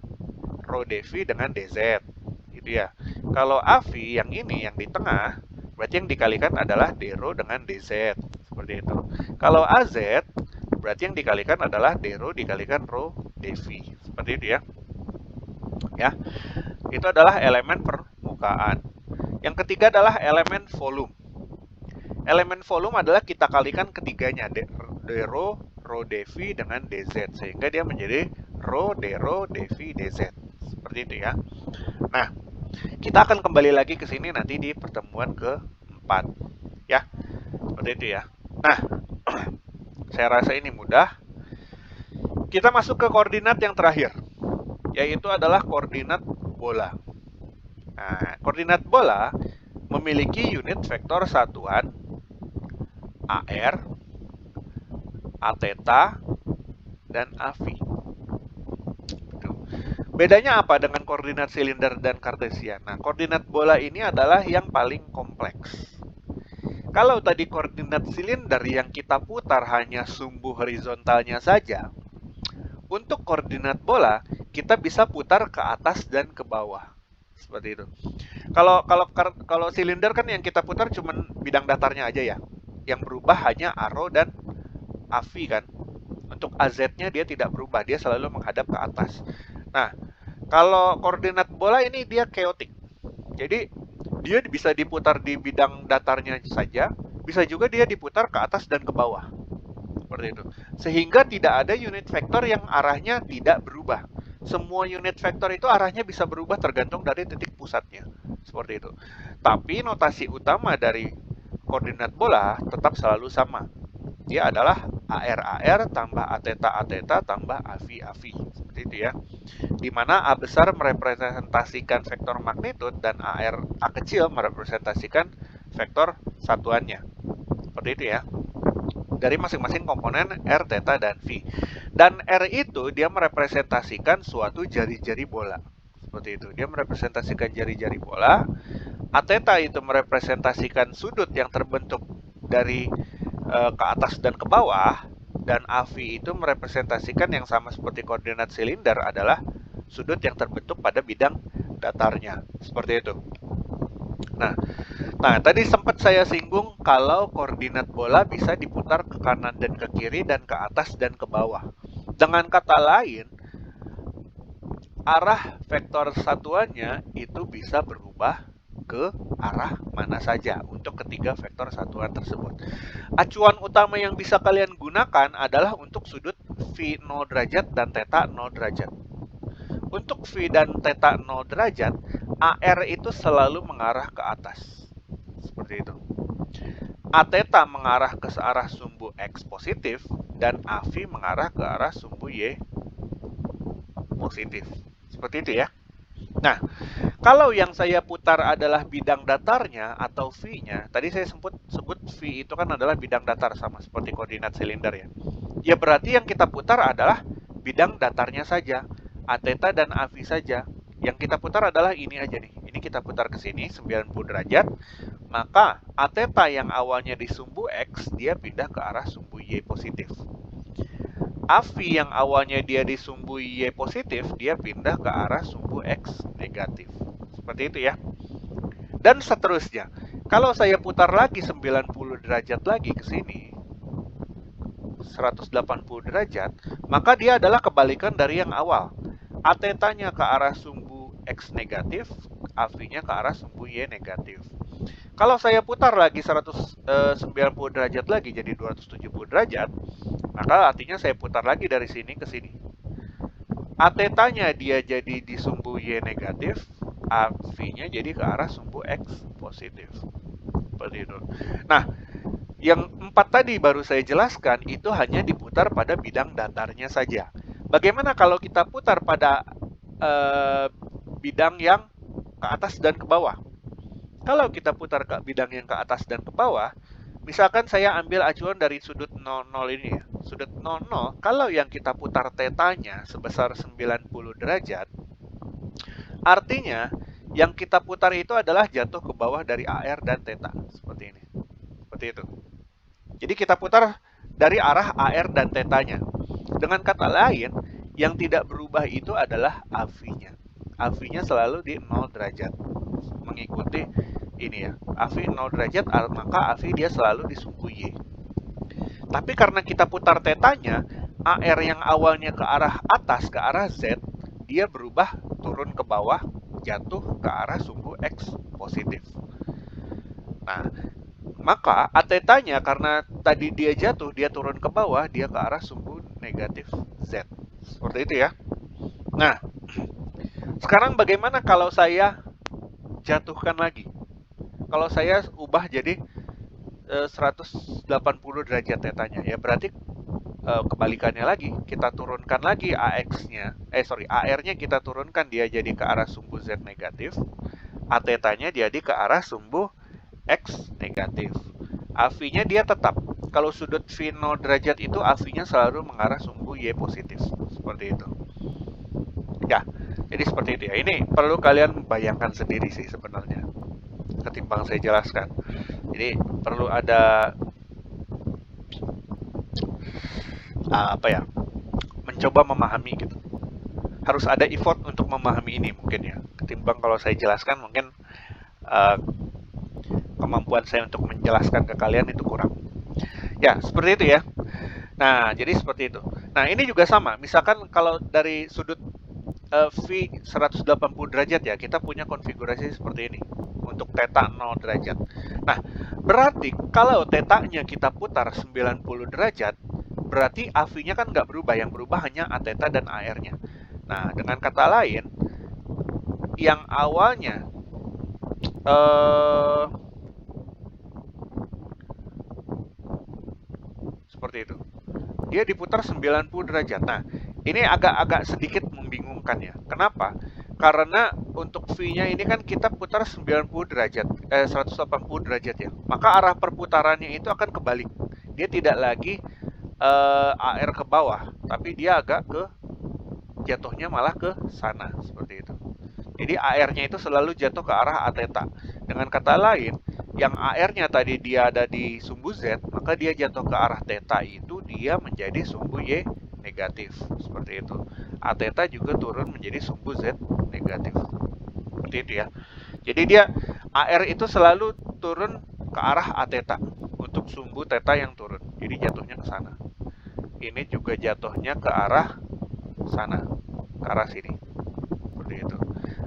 rho dv dengan dz. Gitu ya. Kalau AV yang ini, yang di tengah, berarti yang dikalikan adalah d-rho dengan dz. Seperti itu. Kalau AZ, berarti yang dikalikan adalah d-rho dikalikan rho dv. Seperti itu ya. Ya. Itu adalah elemen permukaan. Yang ketiga adalah elemen volume. Elemen volume adalah kita kalikan ketiganya, d-rho, rho dv dengan dz, sehingga dia menjadi rho d-rho dv dz. Seperti itu ya. Nah, kita akan kembali lagi ke sini nanti di pertemuan keempat. Ya. Seperti itu ya. Nah, saya rasa ini mudah. Kita masuk ke koordinat yang terakhir, yaitu adalah koordinat bola. Nah, koordinat bola memiliki unit vektor satuan AR, Atheta, dan AV. Bedanya apa dengan koordinat silinder dan kartesian? Nah, koordinat bola ini adalah yang paling kompleks. Kalau tadi koordinat silinder yang kita putar hanya sumbu horizontalnya saja, untuk koordinat bola kita bisa putar ke atas dan ke bawah. Seperti itu. Kalau silinder kan yang kita putar cuman bidang datarnya aja ya. Yang berubah hanya arrow dan AV kan. Untuk AZ-nya dia tidak berubah, dia selalu menghadap ke atas. Nah, kalau koordinat bola ini dia chaotic. Jadi dia bisa diputar di bidang datarnya saja, bisa juga dia diputar ke atas dan ke bawah. Seperti itu. Sehingga tidak ada unit vektor yang arahnya tidak berubah. Semua unit vektor itu arahnya bisa berubah tergantung dari titik pusatnya. Seperti itu. Tapi notasi utama dari koordinat bola tetap selalu sama. Dia adalah AR tambah A tambah AV. Seperti itu ya. Di mana A besar merepresentasikan vektor magnitud dan A kecil merepresentasikan vektor satuannya. Seperti itu ya. Dari masing-masing komponen R, theta, dan V. Dan R itu dia merepresentasikan suatu jari-jari bola. Seperti itu. Dia merepresentasikan jari-jari bola. A theta itu merepresentasikan sudut yang terbentuk dari ke atas dan ke bawah. Dan AV itu merepresentasikan yang sama seperti koordinat silinder adalah sudut yang terbentuk pada bidang datarnya. Seperti itu. Nah, tadi sempat saya singgung kalau koordinat bola bisa diputar ke kanan dan ke kiri dan ke atas dan ke bawah. Dengan kata lain, arah vektor satuannya itu bisa berubah ke arah mana saja untuk ketiga vektor satuan tersebut. Acuan utama yang bisa kalian gunakan adalah untuk sudut V 0 derajat dan theta 0 derajat. Untuk V dan theta 0 derajat, AR itu selalu mengarah ke atas. Seperti itu. A theta mengarah ke arah sumbu X positif dan AV mengarah ke arah sumbu Y positif. Seperti itu ya. Nah, kalau yang saya putar adalah bidang datarnya atau V-nya, tadi saya sebut V itu kan adalah bidang datar sama seperti koordinat silinder ya. Ya berarti yang kita putar adalah bidang datarnya saja, A theta dan AV saja. Yang kita putar adalah ini aja nih. Ini kita putar ke sini 90 derajat. Maka A theta yang awalnya di sumbu X, dia pindah ke arah sumbu Y positif. AV yang awalnya dia di sumbu Y positif, dia pindah ke arah sumbu X negatif. Seperti itu ya. Dan seterusnya. Kalau saya putar lagi 90 derajat lagi ke sini, 180 derajat, maka dia adalah kebalikan dari yang awal. A theta-nya ke arah sumbu X negatif, AV-nya ke arah sumbu Y negatif. Kalau saya putar lagi 190 derajat lagi jadi 270 derajat, maka artinya saya putar lagi dari sini ke sini. A theta-nya dia jadi di sumbu Y negatif, AV-nya jadi ke arah sumbu X positif. Seperti itu. Nah, yang 4 tadi baru saya jelaskan itu hanya diputar pada bidang datarnya saja. Bagaimana kalau kita putar pada bidang yang ke atas dan ke bawah? Kalau kita putar ke bidang yang ke atas dan ke bawah, misalkan saya ambil acuan dari sudut 00 ini ya. Sudut 00, kalau yang kita putar tetanya sebesar 90 derajat, artinya yang kita putar itu adalah jatuh ke bawah dari AR dan theta. Seperti ini. Seperti itu. Jadi kita putar dari arah AR dan tetanya. Dengan kata lain, yang tidak berubah itu adalah AV-nya. AV-nya selalu di 0 derajat. Mengikuti ini ya. AV 0 derajat, maka AV dia selalu di sumbu Y. Tapi karena kita putar tetanya, AR yang awalnya ke arah atas, ke arah Z, dia berubah turun ke bawah, jatuh ke arah sumbu X positif. Nah, maka A theta-nya karena tadi dia jatuh, dia turun ke bawah, dia ke arah sumbu negatif Z. Seperti itu ya. Nah, sekarang bagaimana kalau saya jatuhkan lagi? Kalau saya ubah jadi 180 derajat tetanya, ya berarti kebalikannya lagi, kita turunkan lagi AX-nya. AR-nya kita turunkan, dia jadi ke arah sumbu Z negatif. A theta-nya jadi ke arah sumbu X negatif. AV-nya dia tetap. Kalau sudut V 0 derajat itu AV-nya selalu mengarah sumbu Y positif. Seperti itu. Ya, jadi seperti itu ya. Ini perlu kalian bayangkan sendiri sih sebenarnya. Ketimbang saya jelaskan. Jadi perlu ada mencoba memahami gitu. harus ada effort untuk memahami ini mungkin ya. Ketimbang kalau saya jelaskan mungkin uh, kemampuan saya untuk menjelaskan ke kalian itu kurang. Ya, seperti itu ya. Nah, jadi seperti itu. Nah, ini juga sama. Misalkan kalau dari sudut V 180 derajat ya, kita punya konfigurasi seperti ini untuk theta 0 derajat. Nah, berarti kalau theta-nya kita putar 90 derajat, berarti AV-nya kan nggak berubah, yang berubah hanya A theta dan AR-nya. Nah, dengan kata lain, yang awalnya seperti itu, dia diputar 90 derajat. Nah, ini agak-agak sedikit membingungkan ya. Kenapa? Karena untuk V-nya ini kan kita putar 90 derajat, 180 derajat ya. Maka arah perputarannya itu akan kebalik. Dia tidak lagi AR ke bawah, tapi dia agak ke jatuhnya malah ke sana, seperti itu. Jadi AR-nya itu selalu jatuh ke arah A theta. Dengan kata lain, yang AR-nya tadi dia ada di sumbu Z, maka dia jatuh ke arah theta itu dia menjadi sumbu Y negatif. Seperti itu. A theta juga turun menjadi sumbu Z negatif. Seperti itu ya. Jadi dia AR itu selalu turun ke arah A theta untuk sumbu theta yang turun. Jadi jatuhnya ke sana. Ini juga jatuhnya ke arah sana, ke arah sini. Seperti itu.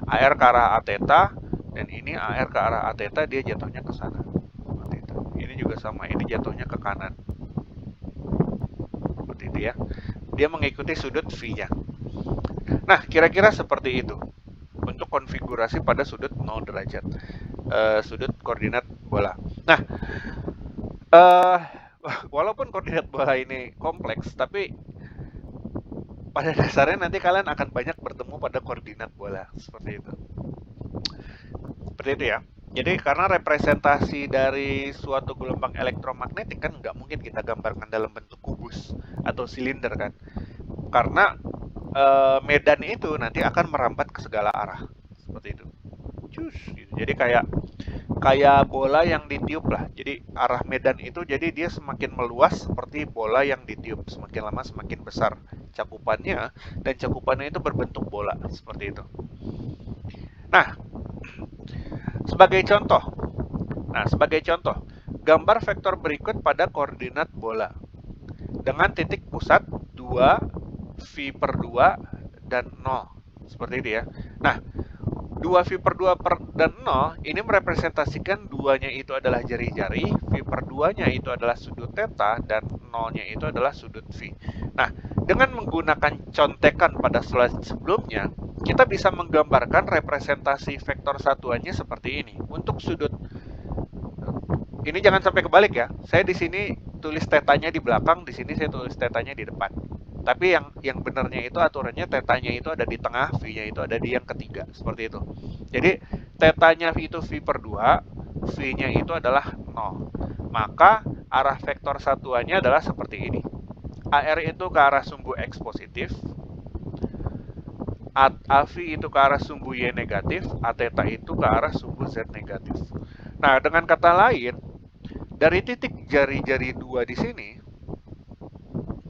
AR ke arah A theta, dan ini AR ke arah A theta, dia jatuhnya ke sana. Seperti itu. Ini juga sama, ini jatuhnya ke kanan. Seperti itu ya. Dia mengikuti sudut V-nya. Nah, kira-kira seperti itu untuk konfigurasi pada sudut 0 derajat. Sudut koordinat bola. Nah, walaupun koordinat bola ini kompleks, tapi pada dasarnya nanti kalian akan banyak bertemu pada koordinat bola. Seperti itu. Seperti itu ya. Jadi karena representasi dari suatu gelombang elektromagnetik kan nggak mungkin kita gambarkan dalam bentuk kubus atau silinder kan. Karena medan itu nanti akan merambat ke segala arah. Seperti itu. Cus, gitu. Jadi kayak bola yang ditiup lah. Jadi arah medan itu jadi dia semakin meluas seperti bola yang ditiup. Semakin lama semakin besar cakupannya, dan cakupannya itu berbentuk bola. Seperti itu. Nah, sebagai contoh, gambar vektor berikut pada koordinat bola dengan titik pusat 2, V per 2, dan 0. Seperti itu ya. Nah, 2V per 2 dan 0 ini merepresentasikan 2-nya itu adalah jari-jari, V per 2-nya itu adalah sudut theta, dan 0-nya itu adalah sudut V. Nah, dengan menggunakan contekan pada slide sebelumnya, kita bisa menggambarkan representasi vektor satuannya seperti ini. Untuk sudut ini jangan sampai kebalik ya. Saya di sini tulis tetanya di belakang, di sini saya tulis tetanya di depan. Tapi yang benarnya itu aturannya tetanya itu ada di tengah, V-nya itu ada di yang ketiga, seperti itu. Jadi tetanya itu V per 2, V-nya itu adalah 0. Maka arah vektor satuannya adalah seperti ini. AR itu ke arah sumbu X positif, AV itu ke arah sumbu Y negatif, A theta itu ke arah sumbu Z negatif. Nah, dengan kata lain, dari titik jari-jari 2 di sini,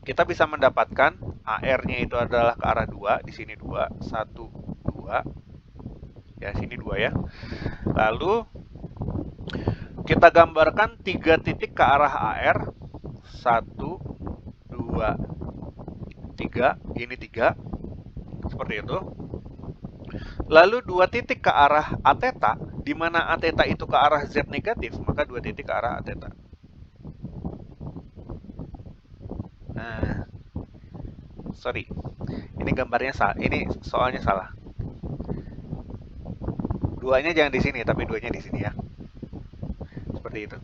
kita bisa mendapatkan AR-nya itu adalah ke arah 2, di sini 2, 1, 2. Ya, sini 2 ya. Lalu kita gambarkan 3 titik ke arah AR. 1, 2, 3. Ini 3. Seperti itu. Lalu 2 titik ke arah A theta, di mana A theta itu ke arah Z negatif, maka 2 titik ke arah A theta. Nah, sorry, ini gambarnya salah. Ini soalnya salah. 2-nya jangan di sini, tapi 2-nya di sini ya. Seperti itu.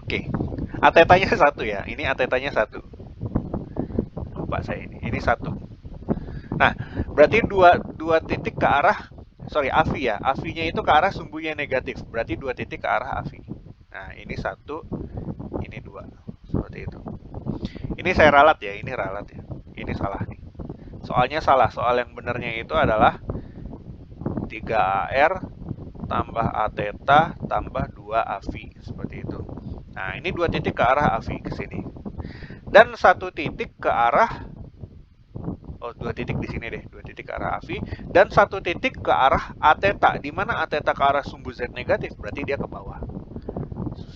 Oke. A theta-nya 1 ya. Ini A theta-nya 1. Lupa saya ini. Ini 1. Nah, berarti 2 titik ke arah, sorry, AV ya. AV-nya itu ke arah sumbunya negatif. Berarti 2 titik ke arah AV. Nah, ini 1, ini 2. Seperti itu. Ini saya ralat ya, ini ralat ya. Ini salah nih. Soalnya salah. Soal yang benarnya itu adalah 3AR tambah A theta tambah 2 AV. Seperti itu. Nah, ini 2 titik ke arah AV ke sini. Dan 1 titik ke arah dua titik di sini deh, dua titik ke arah AV dan satu titik ke arah A theta. Di mana A theta ke arah sumbu Z negatif, berarti dia ke bawah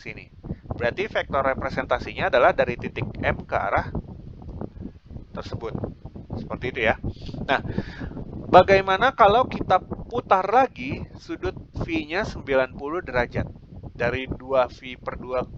sini. Berarti vektor representasinya adalah dari titik M ke arah tersebut. Seperti itu ya. Nah, bagaimana kalau kita putar lagi sudut V-nya 90 derajat? Dari 2V per 2,0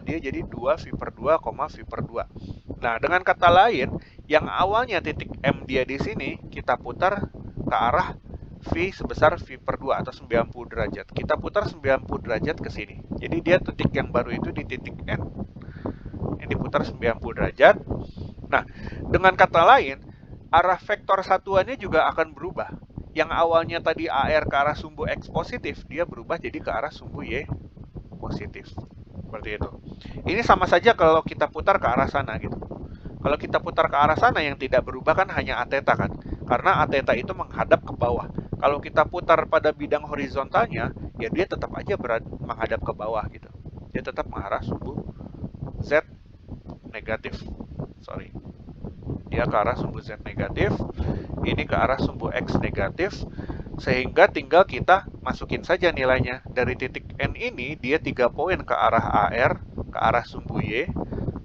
dia jadi 2V per 2, V per 2. Nah, dengan kata lain, yang awalnya titik M dia di sini, kita putar ke arah V sebesar V per 2 atau 90 derajat. Kita putar 90 derajat ke sini. Jadi dia titik yang baru itu di titik N. Ini diputar 90 derajat. Nah, dengan kata lain, arah vektor satuannya juga akan berubah. Yang awalnya tadi AR ke arah sumbu X positif, dia berubah jadi ke arah sumbu Y positif. Seperti itu. Ini sama saja kalau kita putar ke arah sana gitu. Kalau kita putar ke arah sana, yang tidak berubah kan hanya A theta kan. Karena A theta itu menghadap ke bawah. Kalau kita putar pada bidang horizontalnya, ya dia tetap aja menghadap ke bawah gitu. Dia tetap mengarah sumbu Z negatif. Dia ke arah sumbu Z negatif, ini ke arah sumbu X negatif, sehingga tinggal kita masukin saja nilainya. Dari titik N ini, dia 3 poin ke arah AR, ke arah sumbu Y,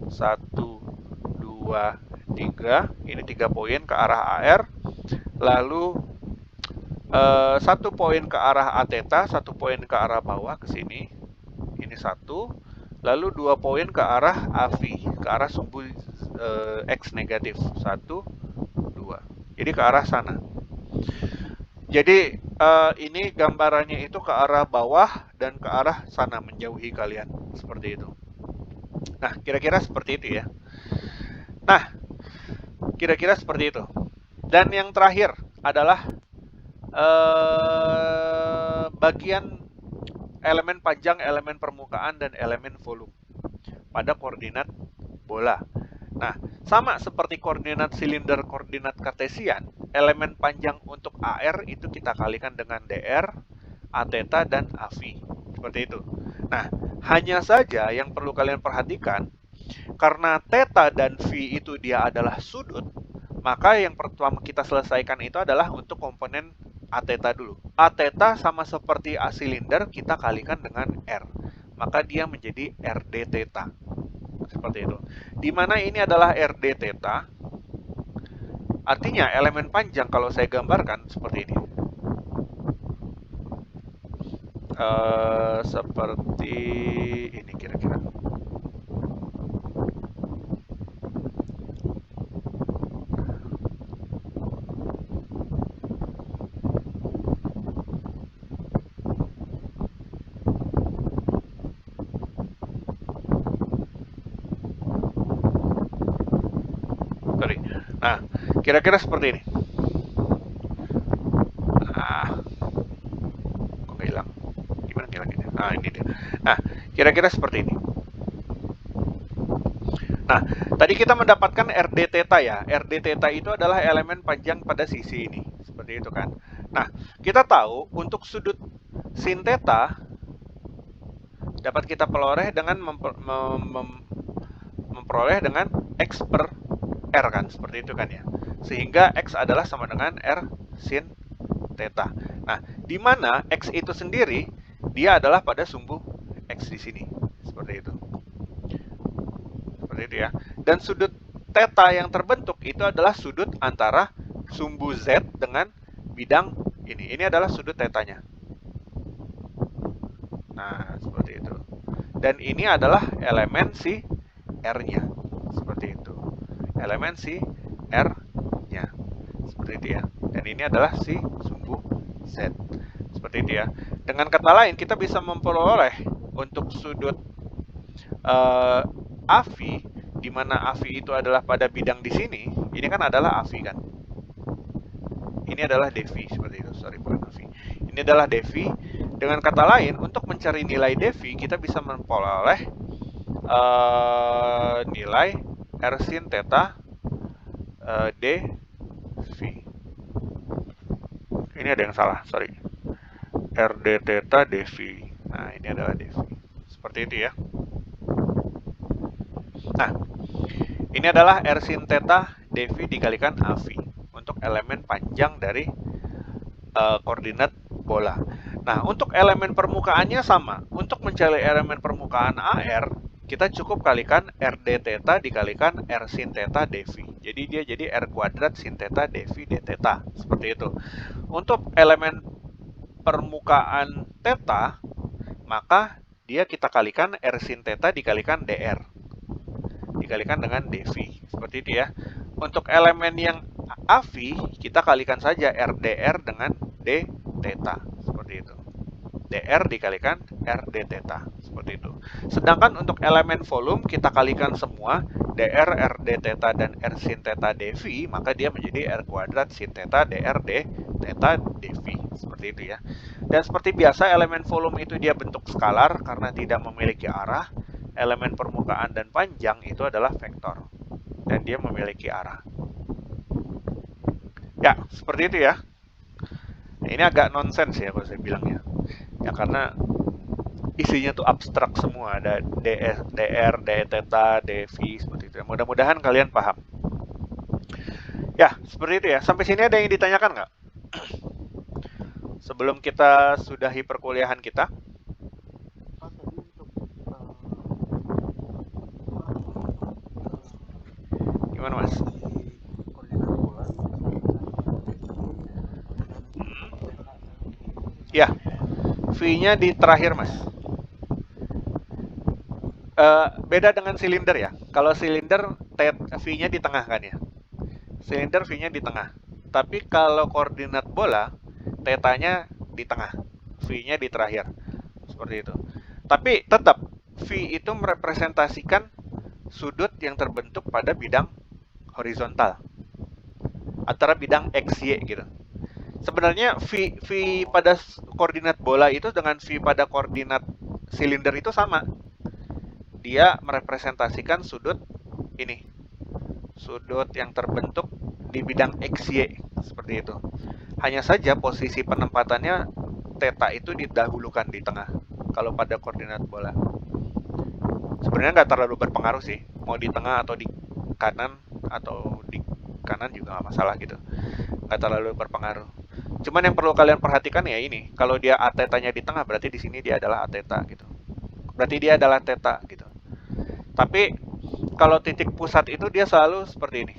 1, 2, 3, ini 3 poin ke arah AR, lalu 1 poin ke arah A theta, 1 poin ke arah bawah ke sini, ini 1, lalu 2 poin ke arah AV, ke arah sumbu X negatif, 1, 2. Jadi ke arah sana. Jadi ini gambarannya itu ke arah bawah dan ke arah sana, menjauhi kalian. Seperti itu. Nah, kira-kira seperti itu ya. Nah, kira-kira seperti itu. Dan yang terakhir adalah bagian elemen panjang, elemen permukaan, dan elemen volume pada koordinat bola. Nah, sama seperti koordinat silinder, koordinat kartesian, elemen panjang untuk AR itu kita kalikan dengan DR, A theta, dan AV. Seperti itu. Nah, hanya saja yang perlu kalian perhatikan, karena theta dan V itu dia adalah sudut, maka yang pertama kita selesaikan itu adalah untuk komponen A theta dulu. A theta sama seperti A silinder, kita kalikan dengan R. Maka dia menjadi RD theta. Seperti itu. Di mana ini adalah RD theta. Artinya elemen panjang kalau saya gambarkan seperti ini. Seperti ini kira-kira. Nah, kira-kira seperti ini. Kok nggak hilang? Gimana ngilangnya? Nah, ini dia. Nah, kira-kira seperti ini. Nah, tadi kita mendapatkan RD theta ya. RD theta itu adalah elemen panjang pada sisi ini. Seperti itu kan. Nah, kita tahu untuk sudut sin theta dapat kita peroleh dengan memperoleh dengan X per R kan. Seperti itu kan ya. Sehingga X adalah sama dengan R sin theta. Nah, di mana X itu sendiri, dia adalah pada sumbu X di sini. Seperti itu. Seperti itu ya. Dan sudut theta yang terbentuk itu adalah sudut antara sumbu Z dengan bidang ini. Ini adalah sudut tetanya. Nah, seperti itu. Dan ini adalah elemen si R-nya. Seperti itu. Elemen si R-nya. Seperti itu ya. Dan ini adalah si sumbu Z. Seperti itu ya. Dengan kata lain, kita bisa memperoleh untuk sudut AV, di mana AV itu adalah pada bidang di sini. Ini kan adalah AV kan. Ini adalah DV seperti itu. Sorry, bukan AV. Ini adalah DV. Dengan kata lain, untuk mencari nilai DV, kita bisa memperoleh nilai R sin theta DV. Ini ada yang salah, sorry. RD theta DV. Nah, ini adalah DV. Seperti itu ya. Nah, ini adalah R sin theta DV dikalikan AV. untuk elemen panjang dari koordinat bola. Nah, untuk elemen permukaannya sama. Untuk mencari elemen permukaan AR, kita cukup kalikan R d theta dikalikan R sin theta dV. Jadi dia jadi R kuadrat sin theta dV d theta. Seperti itu. Untuk elemen permukaan theta, maka dia kita kalikan R sin theta dikalikan dr. Dikalikan dengan dV. Seperti itu ya. Untuk elemen yang AV, kita kalikan saja R dr dengan d theta. Seperti itu. dr dikalikan R d theta. Seperti itu. Sedangkan untuk elemen volume, kita kalikan semua dr, R d theta, dan R sin theta dV, maka dia menjadi R kuadrat sin theta dr d theta dV. Seperti itu ya. Dan seperti biasa, elemen volume itu dia bentuk skalar karena tidak memiliki arah. Elemen permukaan dan panjang itu adalah vektor. Dan dia memiliki arah. Ya, seperti itu ya. Ini agak nonsens ya kalau saya bilang ya. Ya karena isinya tuh abstrak semua. Ada dr, d theta, dv, seperti itu. Mudah-mudahan kalian paham. Ya, seperti itu ya. Sampai sini ada yang ditanyakan nggak? Sebelum kita sudahi perkuliahan kita. Gimana mas? Ya, V-nya di terakhir mas. Beda dengan silinder ya. Kalau silinder V-nya di tengah kan ya. Silinder V-nya di tengah. Tapi kalau koordinat bola, tetanya di tengah. V-nya di terakhir. Seperti itu. Tapi tetap V itu merepresentasikan sudut yang terbentuk pada bidang horizontal. Antara bidang XY gitu. Sebenarnya V pada koordinat bola itu dengan V pada koordinat silinder itu sama. Dia merepresentasikan sudut ini. Sudut yang terbentuk di bidang XY. Seperti itu. Hanya saja posisi penempatannya theta itu didahulukan di tengah. Kalau pada koordinat bola. Sebenarnya nggak terlalu berpengaruh sih. Mau di tengah atau di kanan atau di kanan juga nggak masalah gitu. Nggak terlalu berpengaruh. Cuman yang perlu kalian perhatikan ya ini. Kalau dia A theta-nya di tengah, berarti di sini dia adalah A theta gitu. Berarti dia adalah theta gitu. Tapi kalau titik pusat itu dia selalu seperti ini.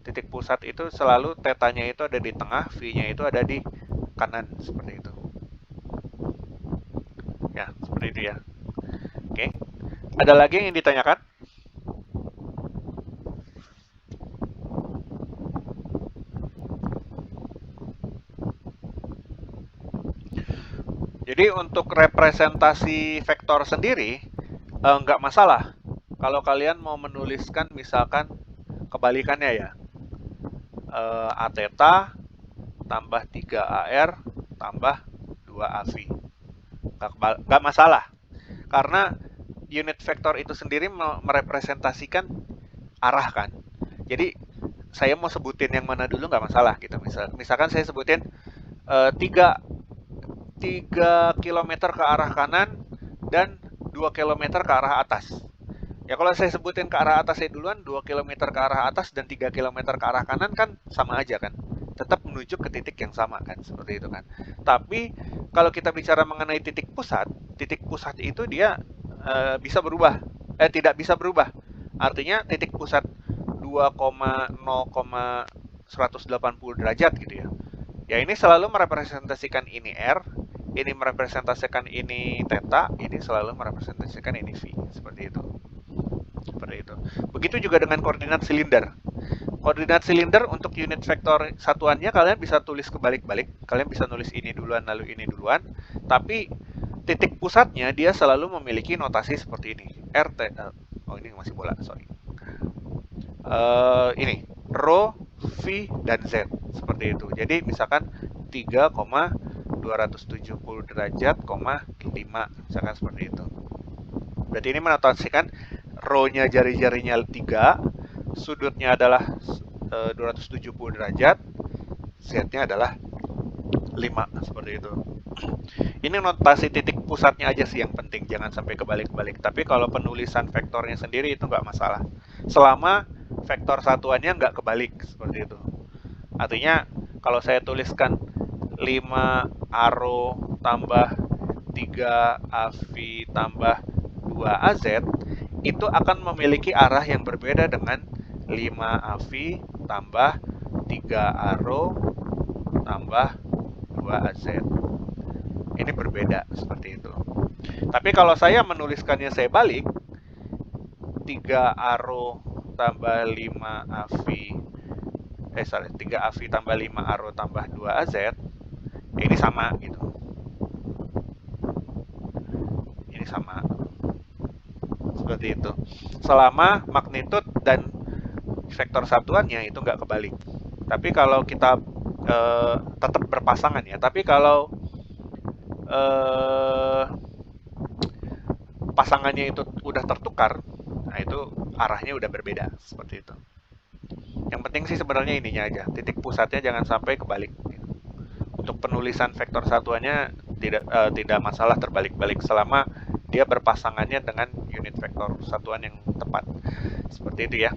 Titik pusat itu selalu theta-nya itu ada di tengah, V-nya itu ada di kanan, seperti itu. Ya, seperti itu ya. Oke. Ada lagi yang ditanyakan? Jadi untuk representasi vektor sendiri nggak masalah. Kalau kalian mau menuliskan misalkan kebalikannya ya. A theta tambah 3AR tambah 2AV. Nggak masalah. Karena unit vektor itu sendiri merepresentasikan arah kan. Jadi saya mau sebutin yang mana dulu nggak masalah gitu. Misalkan saya sebutin 3 km ke arah kanan dan 2 km ke arah atas. Ya kalau saya sebutin ke arah atas saya duluan, 2 km ke arah atas dan 3 km ke arah kanan kan sama aja kan. Tetap menuju ke titik yang sama kan, seperti itu kan. Tapi kalau kita bicara mengenai titik pusat itu dia bisa berubah. Tidak bisa berubah. Artinya titik pusat 2,0,180 derajat gitu ya. Ya ini selalu merepresentasikan ini R, ini merepresentasikan ini theta, ini selalu merepresentasikan ini V. Seperti itu. Seperti itu. Begitu juga dengan koordinat silinder. Koordinat silinder untuk unit vektor satuannya kalian bisa tulis kebalik-balik. Kalian bisa nulis ini duluan lalu ini duluan. Tapi titik pusatnya dia selalu memiliki notasi seperti ini. RT. Oh ini masih bola, sorry. Ini rho, V, dan Z. Seperti itu. Jadi misalkan 3,270 derajat, 5, misalkan seperti itu. Berarti ini menotasikan rho-nya jari-jarinya 3, sudutnya adalah 270 derajat, Z-nya adalah 5, seperti itu. Ini notasi titik pusatnya aja sih yang penting, jangan sampai kebalik-balik. Tapi kalau penulisan vektornya sendiri itu nggak masalah. Selama vektor satuannya nggak kebalik, seperti itu. Artinya, kalau saya tuliskan 5 arrow tambah 3 AV tambah 2 AZ, itu akan memiliki arah yang berbeda dengan 5 AV tambah 3 arrow tambah 2 AZ. Ini berbeda, seperti itu. Tapi kalau saya menuliskannya saya balik, 3 arrow tambah 5 AV 3 AV tambah 5 arrow tambah 2 AZ, ini sama gitu. Ini sama. Seperti itu. Selama magnitude dan vektor satuannya itu nggak kebalik. Tapi kalau kita tetap berpasangan ya. Tapi kalau pasangannya itu udah tertukar, nah itu arahnya udah berbeda, seperti itu. Yang penting sih sebenarnya ininya aja, titik pusatnya jangan sampai kebalik. Untuk penulisan vektor satuannya tidak masalah terbalik-balik selama dia berpasangannya dengan unit vektor satuan yang tepat. Seperti itu ya.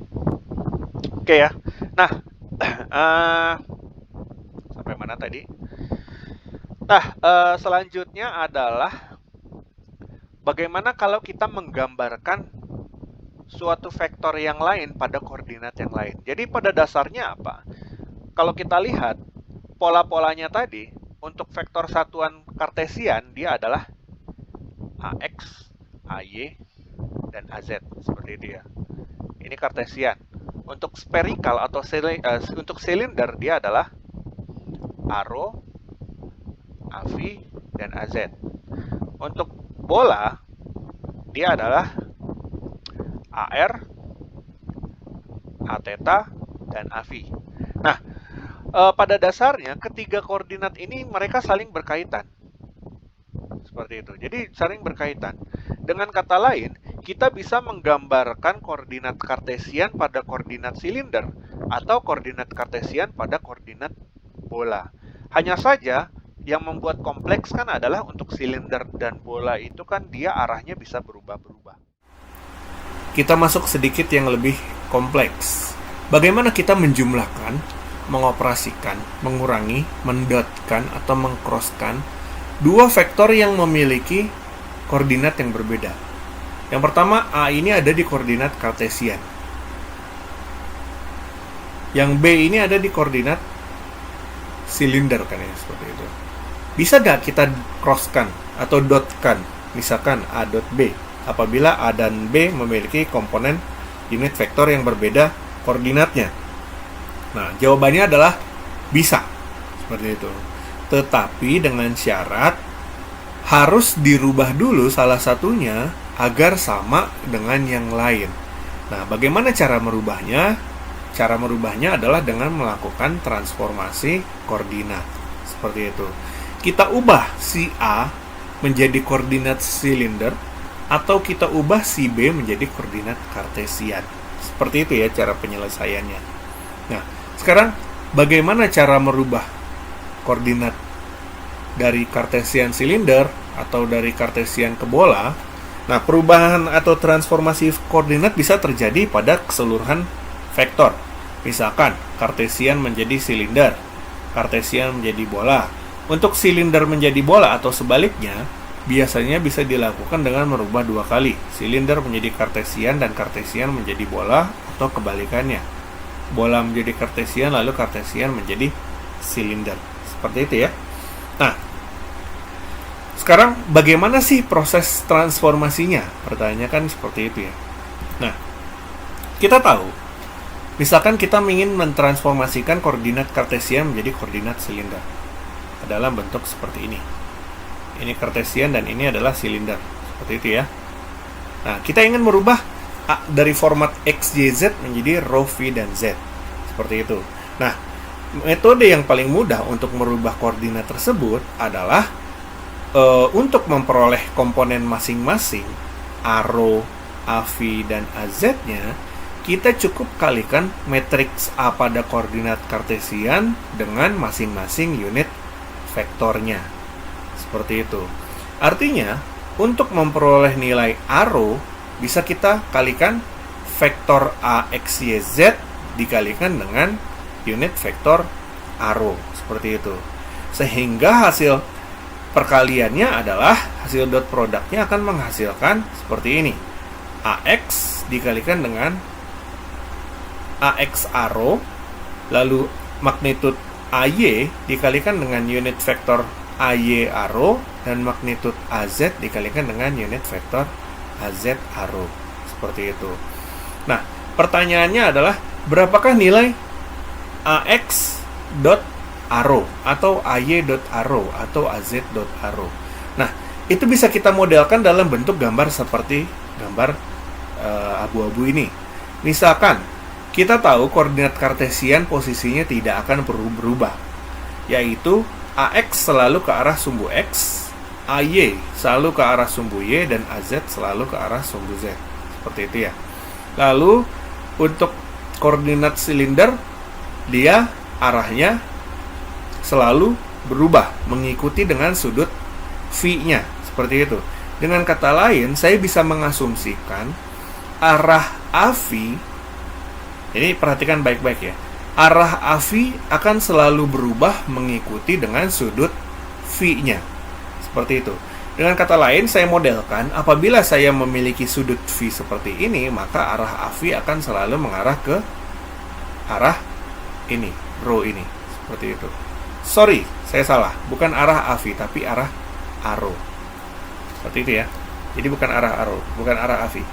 Oke ya. Nah, sampai mana tadi? Nah, selanjutnya adalah bagaimana kalau kita menggambarkan suatu vektor yang lain pada koordinat yang lain. Jadi pada dasarnya apa? Kalau kita lihat pola-polanya tadi, untuk vektor satuan kartesian dia adalah AX, AY, dan AZ. Seperti itu ya. Ini kartesian. Untuk spherical atau untuk silinder dia adalah arrow, AV, dan AZ. Untuk bola dia adalah AR, Atheta, dan AV. Nah, pada dasarnya ketiga koordinat ini mereka saling berkaitan. Seperti itu. Jadi saling berkaitan. Dengan kata lain, kita bisa menggambarkan koordinat kartesian pada koordinat silinder atau koordinat kartesian pada koordinat bola. Hanya saja yang membuat kompleks kan adalah untuk silinder dan bola itu kan dia arahnya bisa berubah-berubah. Kita masuk sedikit yang lebih kompleks. Bagaimana kita menjumlahkan, mengoperasikan, mengurangi, mendotkan, atau mengcrosskan dua vektor yang memiliki koordinat yang berbeda. Yang pertama, A ini ada di koordinat kartesian. Yang B ini ada di koordinat silinder kan ya, seperti itu. Bisa nggak kita crosskan atau dotkan, misalkan A dot B, apabila A dan B memiliki komponen unit vektor yang berbeda koordinatnya? Nah, jawabannya adalah bisa. Seperti itu. Tetapi dengan syarat harus dirubah dulu salah satunya agar sama dengan yang lain. Nah, bagaimana cara merubahnya? Cara merubahnya adalah dengan melakukan transformasi koordinat. Seperti itu. Kita ubah si A menjadi koordinat silinder, atau kita ubah si B menjadi koordinat kartesian. Seperti itu ya cara penyelesaiannya. Nah, sekarang bagaimana cara merubah koordinat dari kartesian silinder atau dari kartesian ke bola? Nah, perubahan atau transformasi koordinat bisa terjadi pada keseluruhan vektor. Misalkan kartesian menjadi silinder, kartesian menjadi bola. Untuk silinder menjadi bola atau sebaliknya, biasanya bisa dilakukan dengan merubah dua kali. Silinder menjadi kartesian dan kartesian menjadi bola, atau kebalikannya. Bola menjadi kartesian lalu kartesian menjadi silinder. Seperti itu ya. Nah, sekarang bagaimana sih proses transformasinya? Pertanyaannya kan seperti itu ya. Nah, kita tahu, misalkan kita ingin mentransformasikan koordinat kartesian menjadi koordinat silinder dalam bentuk seperti ini. Ini kartesian dan ini adalah silinder. Seperti itu ya. Nah, kita ingin merubah A dari format X, Y, Z menjadi rho, V, dan Z. Seperti itu. Nah, metode yang paling mudah untuk merubah koordinat tersebut adalah untuk memperoleh komponen masing-masing arrow, AV, dan AZ-nya, kita cukup kalikan matriks A pada koordinat kartesian dengan masing-masing unit vektornya. Seperti itu. Artinya, untuk memperoleh nilai arrow, bisa kita kalikan V vektor AXYZ dikalikan dengan unit vektor arrow. Seperti itu. Sehingga hasil perkaliannya adalah hasil dot produknya akan menghasilkan seperti ini. AX dikalikan dengan AX arrow, lalu magnitude AY dikalikan dengan unit vektor AY arrow, dan magnitude AZ dikalikan dengan unit vektor AZ arrow. Seperti itu. Nah, pertanyaannya adalah berapakah nilai AX dot arrow atau AY dot arrow atau AZ dot arrow. Nah, itu bisa kita modelkan dalam bentuk gambar seperti gambar abu-abu ini. Misalkan kita tahu koordinat kartesian posisinya tidak akan berubah, yaitu AX selalu ke arah sumbu X, AY selalu ke arah sumbu Y, dan AZ selalu ke arah sumbu Z. Seperti itu ya. Lalu untuk koordinat silinder, dia arahnya selalu berubah mengikuti dengan sudut V-nya. Seperti itu. Dengan kata lain, saya bisa mengasumsikan arah AV. Ini perhatikan baik-baik ya. Arah AV akan selalu berubah mengikuti dengan sudut V-nya. Seperti itu. Dengan kata lain, saya modelkan apabila saya memiliki sudut V seperti ini, maka arah AV akan selalu mengarah ke arah ini, row ini. Seperti itu. Sorry, saya salah. Bukan arah AV, tapi arah arrow. Seperti itu ya. Jadi bukan arah arrow, bukan arah AV,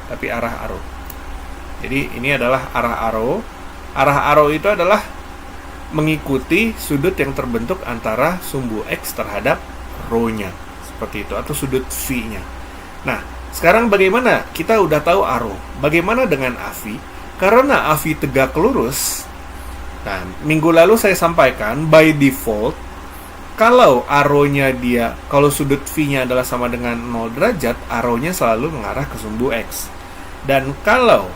tapi arah arrow. Jadi ini adalah arah arrow. Arah arrow itu adalah mengikuti sudut yang terbentuk antara sumbu X terhadap row-nya. Seperti itu, atau sudut V-nya. Nah, sekarang bagaimana? Kita udah tahu arrow. Bagaimana dengan AV? Karena AV tegak lurus. Nah, minggu lalu saya sampaikan, by default, kalau arrow-nya dia, kalau sudut V-nya adalah sama dengan 0 derajat, arrow-nya selalu mengarah ke sumbu X. Dan kalau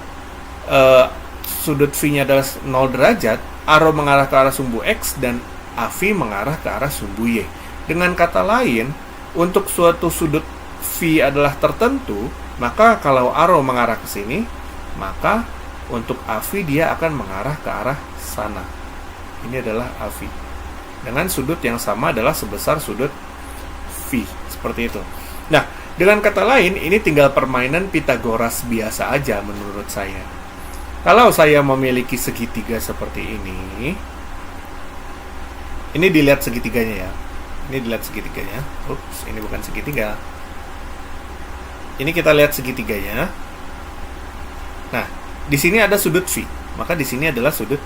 sudut V-nya adalah 0 derajat, arrow mengarah ke arah sumbu X dan AV mengarah ke arah sumbu Y. Dengan kata lain, untuk suatu sudut V adalah tertentu, maka kalau arrow mengarah ke sini, maka untuk AV dia akan mengarah ke arah sana. Ini adalah AV. Dengan sudut yang sama adalah sebesar sudut V. Seperti itu. Nah, dengan kata lain, ini tinggal permainan Pythagoras biasa aja menurut saya. Kalau saya memiliki segitiga seperti ini dilihat segitiganya ya. Ini dilihat segitiganya. Ups, ini bukan segitiga. Ini kita lihat segitiganya. Nah, di sini ada sudut V, maka di sini adalah sudut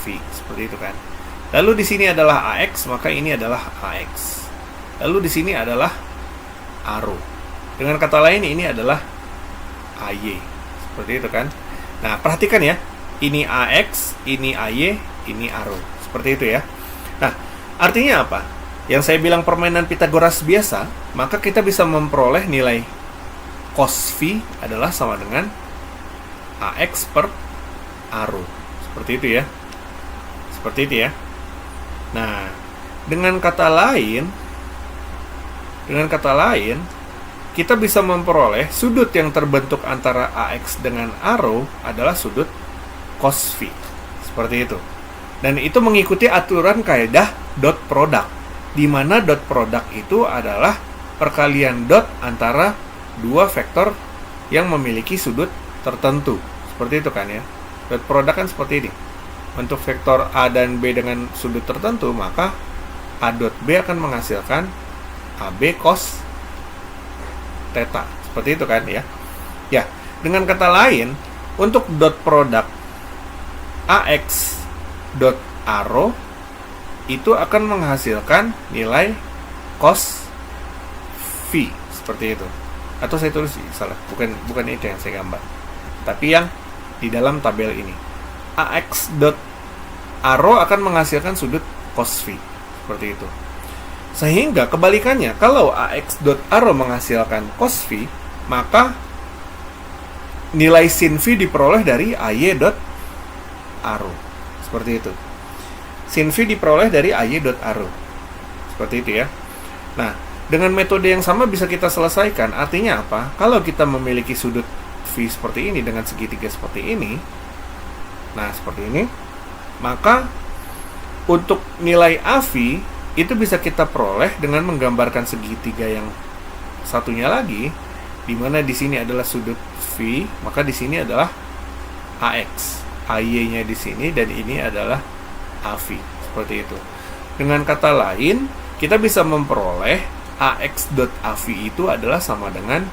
V, seperti itu kan. Lalu di sini adalah AX, maka ini adalah AX. Lalu di sini adalah arrow. Dengan kata lain, ini adalah AY, seperti itu kan. Nah, perhatikan ya. Ini AX, ini AY, ini arrow. Seperti itu ya. Nah, artinya apa? Yang saya bilang permainan Pythagoras biasa, maka kita bisa memperoleh nilai cos V adalah sama dengan AX per arrow. Seperti itu ya. Seperti itu ya. Nah, dengan kata lain, kita bisa memperoleh sudut yang terbentuk antara AX dengan arrow adalah sudut cos V. Seperti itu. Dan itu mengikuti aturan kaidah dot product, di mana dot product itu adalah perkalian dot antara dua vektor yang memiliki sudut tertentu. Seperti itu kan ya. Dot product kan seperti ini. Untuk vektor A dan B dengan sudut tertentu, maka A dot B akan menghasilkan AB cos theta. Seperti itu kan ya. Ya, dengan kata lain, untuk dot product AX dot arrow itu akan menghasilkan nilai cos V. Seperti itu. Atau saya tulis salah, bukan itu yang saya gambar, tapi yang di dalam tabel ini. AX dot arrow akan menghasilkan sudut cos V. Seperti itu. Sehingga kebalikannya, kalau AX dot arrow menghasilkan cos V, maka nilai sin V diperoleh dari AY dot arrow. Seperti itu. Sin V diperoleh dari AY dot arrow. Seperti itu ya. Nah, dengan metode yang sama bisa kita selesaikan. Artinya apa? Kalau kita memiliki sudut V seperti ini dengan segitiga seperti ini, nah seperti ini, maka untuk nilai AV itu bisa kita peroleh dengan menggambarkan segitiga yang satunya lagi, di mana di sini adalah sudut V, maka di sini adalah AX, AY-nya di sini, dan ini adalah AV, seperti itu. Dengan kata lain, kita bisa memperoleh AX.AV itu adalah sama dengan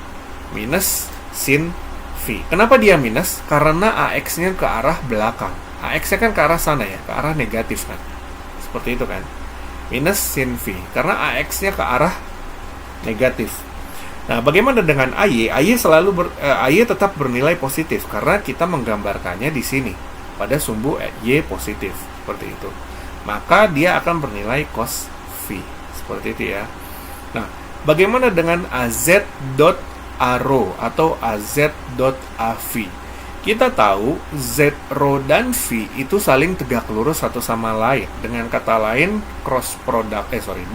minus sin V. Kenapa dia minus? Karena AX-nya ke arah belakang. AX-nya kan ke arah sana ya, ke arah negatif kan. Seperti itu kan. Minus sin V. Karena AX-nya ke arah negatif. Nah, bagaimana dengan AY? AY tetap bernilai positif karena kita menggambarkannya di sini pada sumbu Y positif, seperti itu. Maka dia akan bernilai cos V, seperti itu ya. Nah, bagaimana dengan AZ.ARO atau AZ.AV? Kita tahu Z rho dan V itu saling tegak lurus satu sama lain. Dengan kata lain,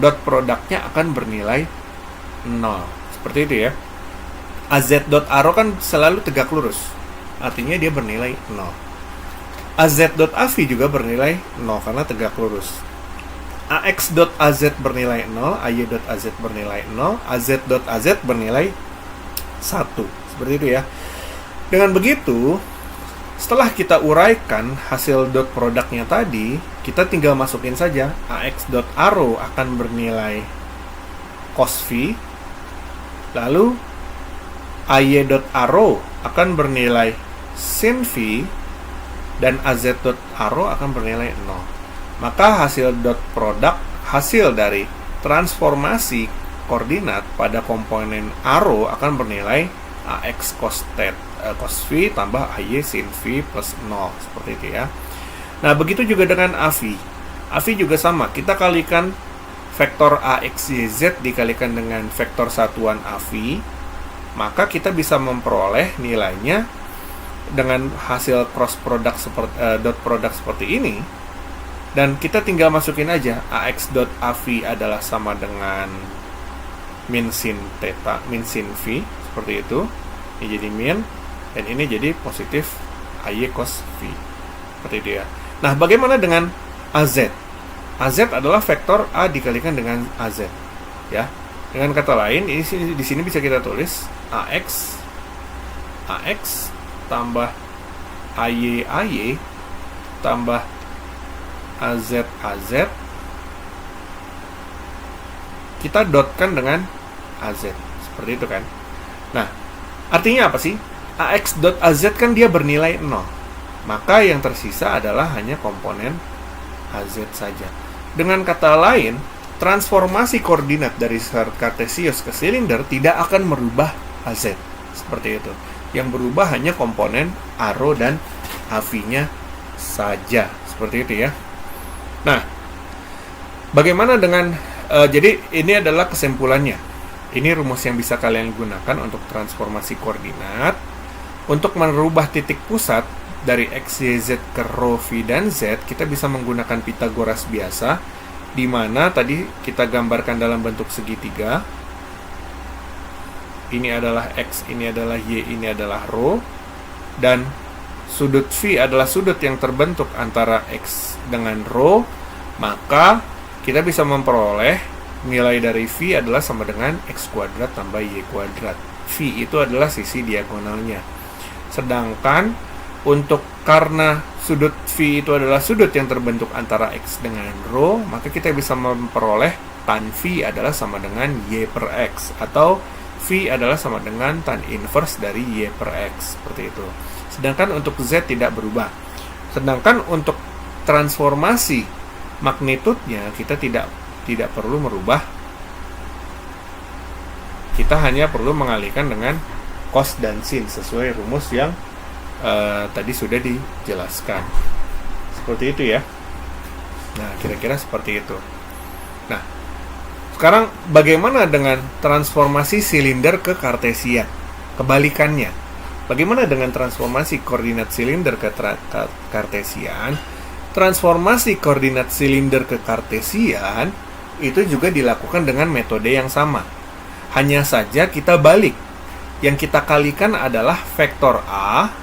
dot produknya akan bernilai 0. Seperti itu ya. AZ.ARO kan selalu tegak lurus. Artinya dia bernilai 0. AZ.AV juga bernilai 0 karena tegak lurus. AX.AZ bernilai 0, AY.AZ bernilai 0, AZ.AZ bernilai 1. Seperti itu ya. Dengan begitu, setelah kita uraikan hasil dot produknya tadi, kita tinggal masukin saja AX.ARO akan bernilai cos V, lalu AY.ARO akan bernilai sin V, dan AZ.ARO akan bernilai 0. Maka hasil dot produk, hasil dari transformasi koordinat pada komponen ARO akan bernilai AX cos V tambah AY sin V plus 0. Seperti itu ya. Nah, begitu juga dengan AV. AV juga sama. Kita kalikan vektor AXYZ dikalikan dengan vektor satuan AV, maka kita bisa memperoleh nilainya dengan hasil cross product dot product seperti ini. Dan kita tinggal masukin aja AX.AV adalah sama dengan min sin theta, min sin V, seperti itu. Ini jadi min, dan ini jadi positif AY cos V. Seperti itu ya. Nah, bagaimana dengan AZ? AZ adalah vektor A dikalikan dengan AZ. Ya. Dengan kata lain, ini di sini bisa kita tulis AX tambah AY tambah AZ kita dotkan dengan AZ. Seperti itu kan. Nah, artinya apa sih? AX.AZ kan dia bernilai 0. Maka yang tersisa adalah hanya komponen AZ saja. Dengan kata lain, transformasi koordinat dari Cartesius ke silinder tidak akan merubah AZ. Seperti itu. Yang berubah hanya komponen ARO dan AV-nya saja. Seperti itu ya. Nah, bagaimana dengan jadi ini adalah kesimpulannya. Ini rumus yang bisa kalian gunakan untuk transformasi koordinat. Untuk merubah titik pusat dari X, Y, Z ke rho, V, dan Z, kita bisa menggunakan Pythagoras biasa, di mana tadi kita gambarkan dalam bentuk segitiga. Ini adalah X, ini adalah Y, ini adalah rho. Dan sudut V adalah sudut yang terbentuk antara X dengan rho. Maka kita bisa memperoleh nilai dari V adalah sama dengan X kuadrat tambah Y kuadrat. V itu adalah sisi diagonalnya. Sedangkan karena sudut V itu adalah sudut yang terbentuk antara X dengan rho, maka kita bisa memperoleh tan V adalah sama dengan Y per X, atau V adalah sama dengan tan inverse dari Y per X, seperti itu. Sedangkan untuk Z tidak berubah. Sedangkan untuk transformasi magnitudenya kita tidak perlu merubah. Kita hanya perlu mengalihkan dengan cos dan sin sesuai rumus yang tadi sudah dijelaskan. Seperti itu ya. Nah, kira-kira seperti itu. Nah, sekarang bagaimana dengan transformasi silinder ke kartesian? Kebalikannya. Bagaimana dengan transformasi koordinat silinder ke kartesian? Transformasi koordinat silinder ke kartesian itu juga dilakukan dengan metode yang sama. Hanya saja kita balik. yang kita kalikan adalah vektor A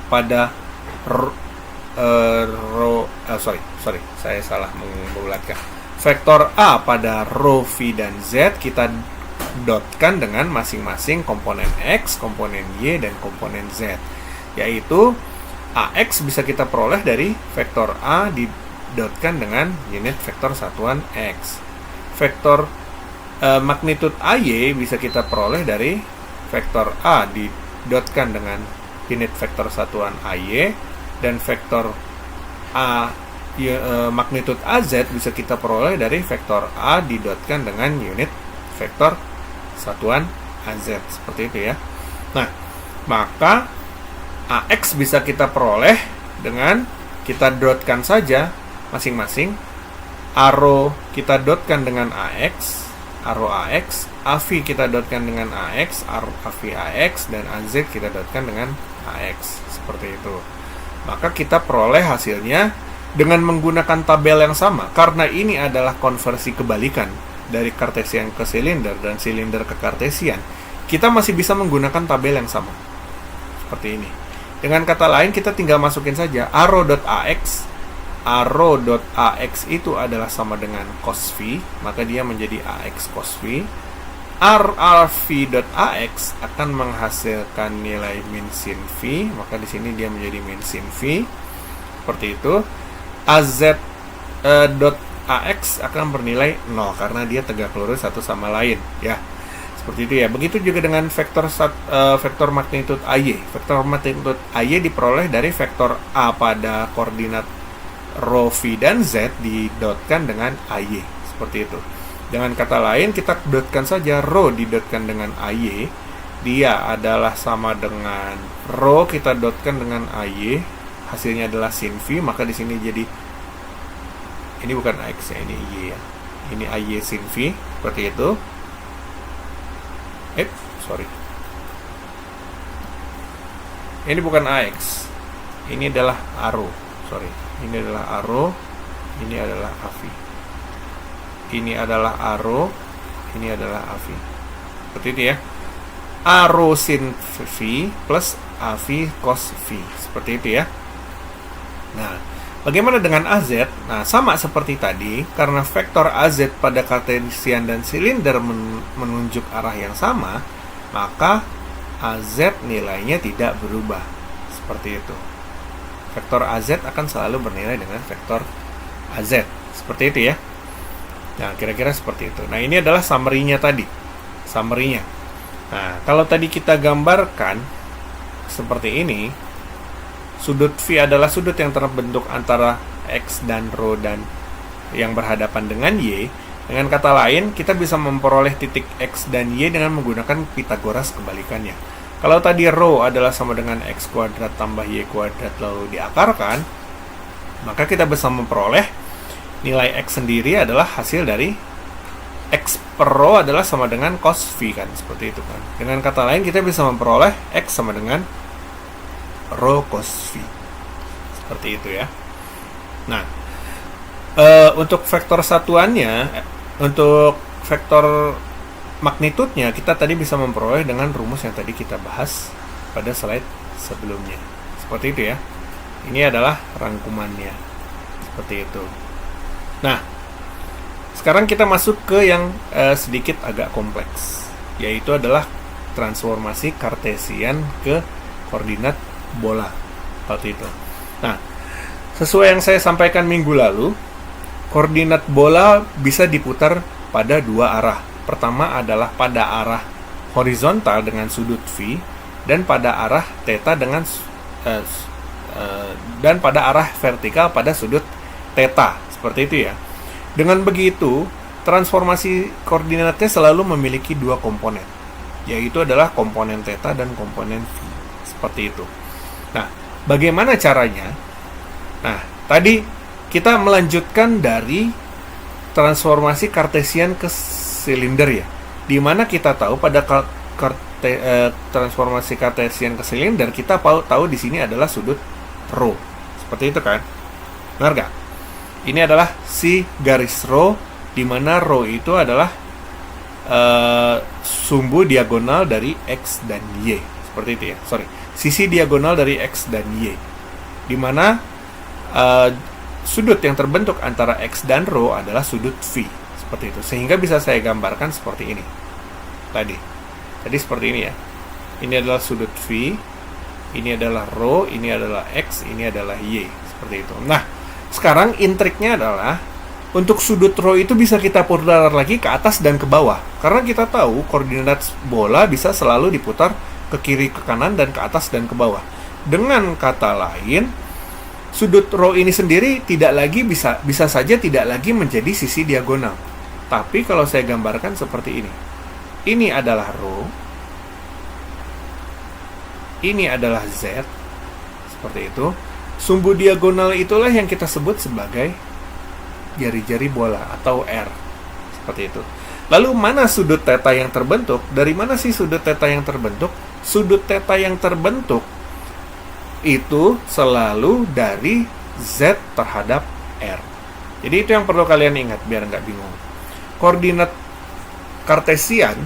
pada saya salah membulatkan. Vektor A pada row V dan Z kita dotkan dengan masing-masing komponen X, komponen Y, dan komponen Z. Yaitu AX bisa kita peroleh dari vektor A didotkan dengan unit vektor satuan X. Vektor magnitud AY bisa kita peroleh dari vektor A didotkan dengan unit vektor satuan AY, dan vektor magnitud AZ bisa kita peroleh dari vektor A didotkan dengan unit vektor satuan AZ. Seperti itu ya. Nah, maka AX bisa kita peroleh dengan kita dotkan saja masing-masing. Arrow kita dotkan dengan AX, arrow AX, AV kita dotkan dengan AX, arrow AV AX, dan AZ kita dotkan dengan AX. Seperti itu. Maka kita peroleh hasilnya dengan menggunakan tabel yang sama, karena ini adalah konversi kebalikan dari Cartesian ke silinder dan silinder ke Cartesian. Kita masih bisa menggunakan tabel yang sama seperti ini. Dengan kata lain, kita tinggal masukin saja arrow.ax. Arrow.ax itu adalah sama dengan cos V, maka dia menjadi ax cos V. rrv.ax akan menghasilkan nilai min sin V, maka di sini dia menjadi min sin V. Seperti itu. az.ax akan bernilai 0 karena dia tegak lurus satu sama lain, ya. Seperti itu ya. Begitu juga dengan vektor magnitud AY. Vektor magnitud AY diperoleh dari vektor A pada koordinat row V dan Z didotkan dengan AY. Seperti itu. Dengan kata lain, kita dotkan saja row didotkan dengan AY. Dia adalah sama dengan row kita dotkan dengan AY. Hasilnya adalah sin V, maka di sini jadi ini bukan AX ya, ini Y ya. Ini AY sin V, seperti itu. Ini bukan AX. Ini adalah arrow. Ini adalah arrow. Ini adalah AV. Ini adalah arrow. Ini adalah AV. Seperti itu ya. Arrow sin V plus AV cos V. Seperti itu ya. Nah, bagaimana dengan AZ? Nah, sama seperti tadi, karena vektor AZ pada Cartesian dan silinder menunjuk arah yang sama, maka AZ nilainya tidak berubah. Seperti itu. Vektor AZ akan selalu bernilai dengan vektor AZ. Seperti itu ya. Nah, kira-kira seperti itu. Nah, ini adalah summary-nya tadi. Summary-nya. Nah, kalau tadi kita gambarkan seperti ini, sudut V adalah sudut yang terbentuk antara X dan row dan yang berhadapan dengan Y. Dengan kata lain, kita bisa memperoleh titik X dan Y dengan menggunakan Pythagoras kebalikannya. Kalau tadi row adalah sama dengan X kuadrat tambah Y kuadrat lalu diakarkan, maka kita bisa memperoleh nilai X sendiri adalah hasil dari X per row adalah sama dengan cos V kan, seperti itu kan. Dengan kata lain, kita bisa memperoleh X sama dengan row cos V. Seperti itu ya. Nah, untuk vektor satuannya, untuk vektor magnitudnya, kita tadi bisa memperoleh dengan rumus yang tadi kita bahas pada slide sebelumnya. Seperti itu ya. Ini adalah rangkumannya. Seperti itu. Nah, sekarang kita masuk ke yang sedikit agak kompleks, yaitu adalah transformasi Cartesian ke koordinat bola. Seperti itu. Nah, sesuai yang saya sampaikan minggu lalu, koordinat bola bisa diputar pada dua arah. Pertama adalah pada arah horizontal dengan sudut V, dan pada arah theta dengan dan pada arah vertikal pada sudut theta. Seperti itu ya. Dengan begitu, transformasi koordinatnya selalu memiliki dua komponen, yaitu adalah komponen theta dan komponen V. Seperti itu. Nah, bagaimana caranya? Nah, tadi kita melanjutkan dari transformasi Cartesian ke silinder ya. Di mana kita tahu pada transformasi Cartesian ke silinder, kita tahu di sini adalah sudut rho. Seperti itu kan? Benar nggak? Ini adalah si garis rho, di mana rho itu adalah sumbu diagonal dari X dan Y. Seperti itu ya. Sisi diagonal dari X dan Y. Di mana sudut yang terbentuk antara X dan rho adalah sudut phi. Seperti itu. Sehingga bisa saya gambarkan seperti ini. Tadi seperti ini ya. Ini adalah sudut phi, ini adalah rho, ini adalah X, ini adalah Y. Seperti itu. Nah, sekarang intriknya adalah untuk sudut rho itu bisa kita putar lagi ke atas dan ke bawah. Karena kita tahu koordinat bola bisa selalu diputar ke kiri, ke kanan, dan ke atas dan ke bawah. Dengan kata lain, sudut rho ini sendiri bisa saja tidak lagi menjadi sisi diagonal. Tapi kalau saya gambarkan seperti ini. Ini adalah rho. Ini adalah Z. Seperti itu. Sumbu diagonal itulah yang kita sebut sebagai jari-jari bola atau R. Seperti itu. Lalu mana sudut theta yang terbentuk? Dari mana sih sudut theta yang terbentuk? Sudut theta yang terbentuk itu selalu dari Z terhadap R. Jadi itu yang perlu kalian ingat biar nggak bingung. Koordinat Kartesian,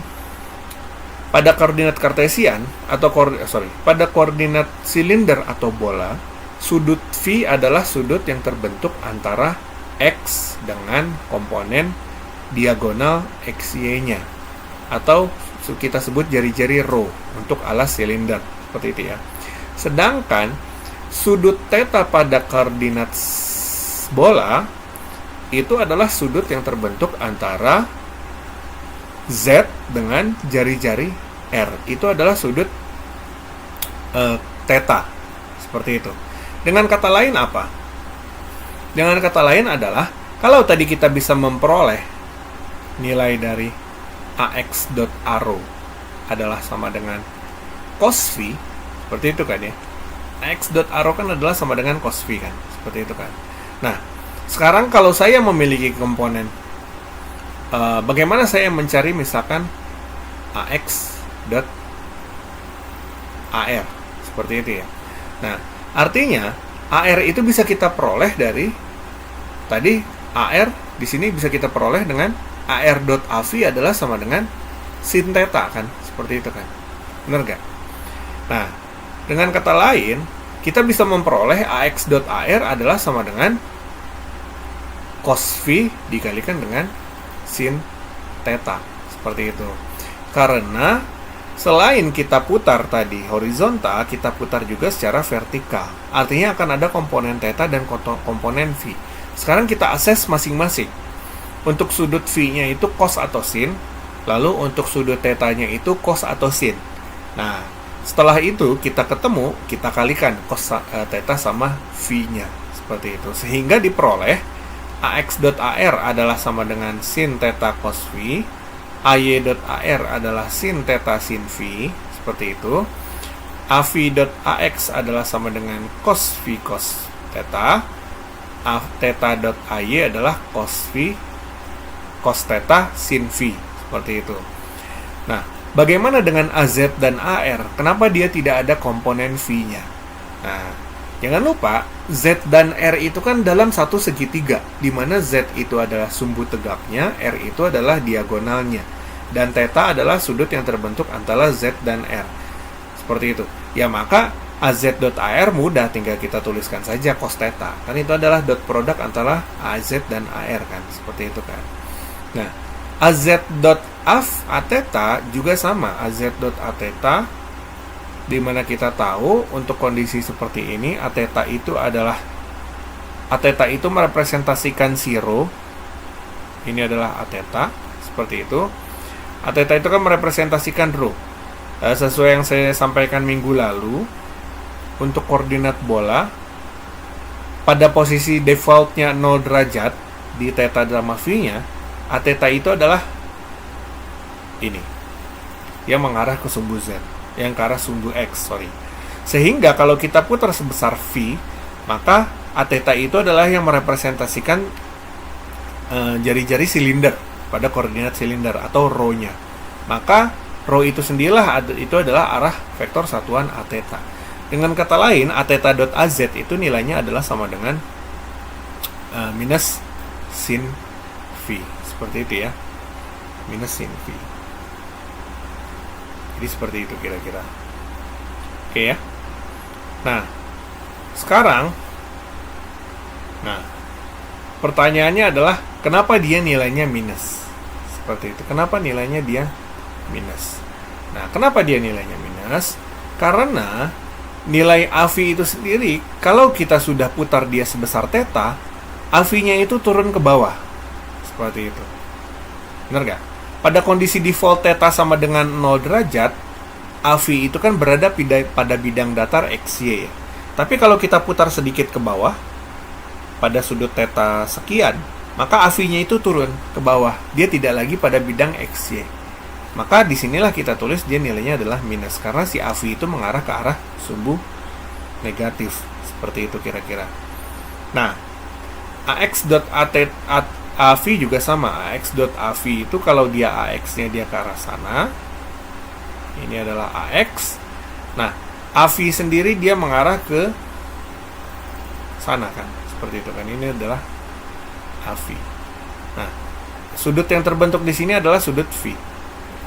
pada koordinat Kartesian atau pada koordinat silinder atau bola, sudut phi adalah sudut yang terbentuk antara X dengan komponen diagonal XY-nya, atau kita sebut jari-jari rho untuk alas silinder, seperti itu ya. Sedangkan sudut theta pada koordinat bola itu adalah sudut yang terbentuk antara Z dengan jari-jari R. Itu adalah sudut theta, seperti itu. Dengan kata lain apa? Dengan kata lain adalah, kalau tadi kita bisa memperoleh nilai dari AX dot arrow adalah sama dengan cos phi, seperti itu kan ya. AX dot arrow kan adalah sama dengan cos phi kan, seperti itu kan. Nah, sekarang kalau saya memiliki komponen, bagaimana saya mencari misalkan AX dot AR, seperti itu ya. Nah, artinya AR itu bisa kita peroleh dari tadi AR di sini bisa kita peroleh dengan AR dot AV adalah sama dengan sin theta kan, seperti itu kan. Benar nggak? Nah, dengan kata lain, kita bisa memperoleh AX dot AR adalah sama dengan cos phi dikalikan dengan sin theta, seperti itu. Karena selain kita putar tadi horizontal, kita putar juga secara vertikal. Artinya akan ada komponen theta dan komponen phi. Sekarang kita akses masing-masing. Untuk sudut phi-nya itu cos atau sin, lalu untuk sudut theta-nya itu cos atau sin. Nah, setelah itu kita ketemu, kita kalikan cos theta sama phi-nya, seperti itu. Sehingga diperoleh AX.AR adalah sama dengan sin theta cos phi, AY.AR adalah sin theta sin phi, seperti itu. AV.AX adalah sama dengan cos phi cos theta. Theta.AY adalah cos phi cos theta sin phi, seperti itu. Nah, bagaimana dengan AZ dan AR? Kenapa dia tidak ada komponen phi-nya? Nah, jangan lupa Z dan R itu kan dalam satu segitiga, di mana Z itu adalah sumbu tegaknya, R itu adalah diagonalnya, dan theta adalah sudut yang terbentuk antara Z dan R. Seperti itu. Ya, maka AZ.AR mudah, tinggal kita tuliskan saja cos theta. Kan itu adalah dot produk antara AZ dan AR kan, seperti itu kan. Nah, AZ.Aθ juga sama, AZ.Aθ, di mana kita tahu untuk kondisi seperti ini Aθ itu adalah Aθ itu merepresentasikan zero. Ini adalah Aθ, seperti itu. Aθ itu kan merepresentasikan rho. Sesuai yang saya sampaikan minggu lalu, untuk koordinat bola pada posisi defaultnya 0 derajat di theta gamma phi-nya, Aθ itu adalah ini, yang mengarah ke sumbu Z, yang ke arah sumbu X, Sehingga kalau kita putar sebesar phi, maka Aθ itu adalah yang merepresentasikan jari-jari silinder pada koordinat silinder atau rho-nya. Maka rho itu sendirilah itu adalah arah vektor satuan Aθ. Dengan kata lain, Aθ.az itu nilainya adalah sama dengan minus sin phi, seperti itu ya. minus sin V. Jadi seperti itu kira-kira. Oke ya. Nah, sekarang pertanyaannya adalah kenapa dia nilainya minus? Seperti itu. Kenapa nilainya dia minus? Nah, kenapa dia nilainya minus? Karena nilai AV itu sendiri, kalau kita sudah putar dia sebesar theta, AV-nya itu turun ke bawah. Seperti itu. Benar nggak? Pada kondisi default theta sama dengan 0 derajat, AV itu kan berada pada bidang datar XY. Tapi kalau kita putar sedikit ke bawah, pada sudut theta sekian, maka AV-nya itu turun ke bawah. Dia tidak lagi pada bidang XY. Maka disinilah kita tulis dia nilainya adalah minus. Karena si AV itu mengarah ke arah sumbu negatif. Seperti itu kira-kira. Nah, AV juga sama. AX.AV itu kalau dia AX-nya dia ke arah sana. Ini adalah AX. Nah, AV sendiri dia mengarah ke sana kan. Seperti itu kan. Ini adalah AV. Nah, sudut yang terbentuk di sini adalah sudut V.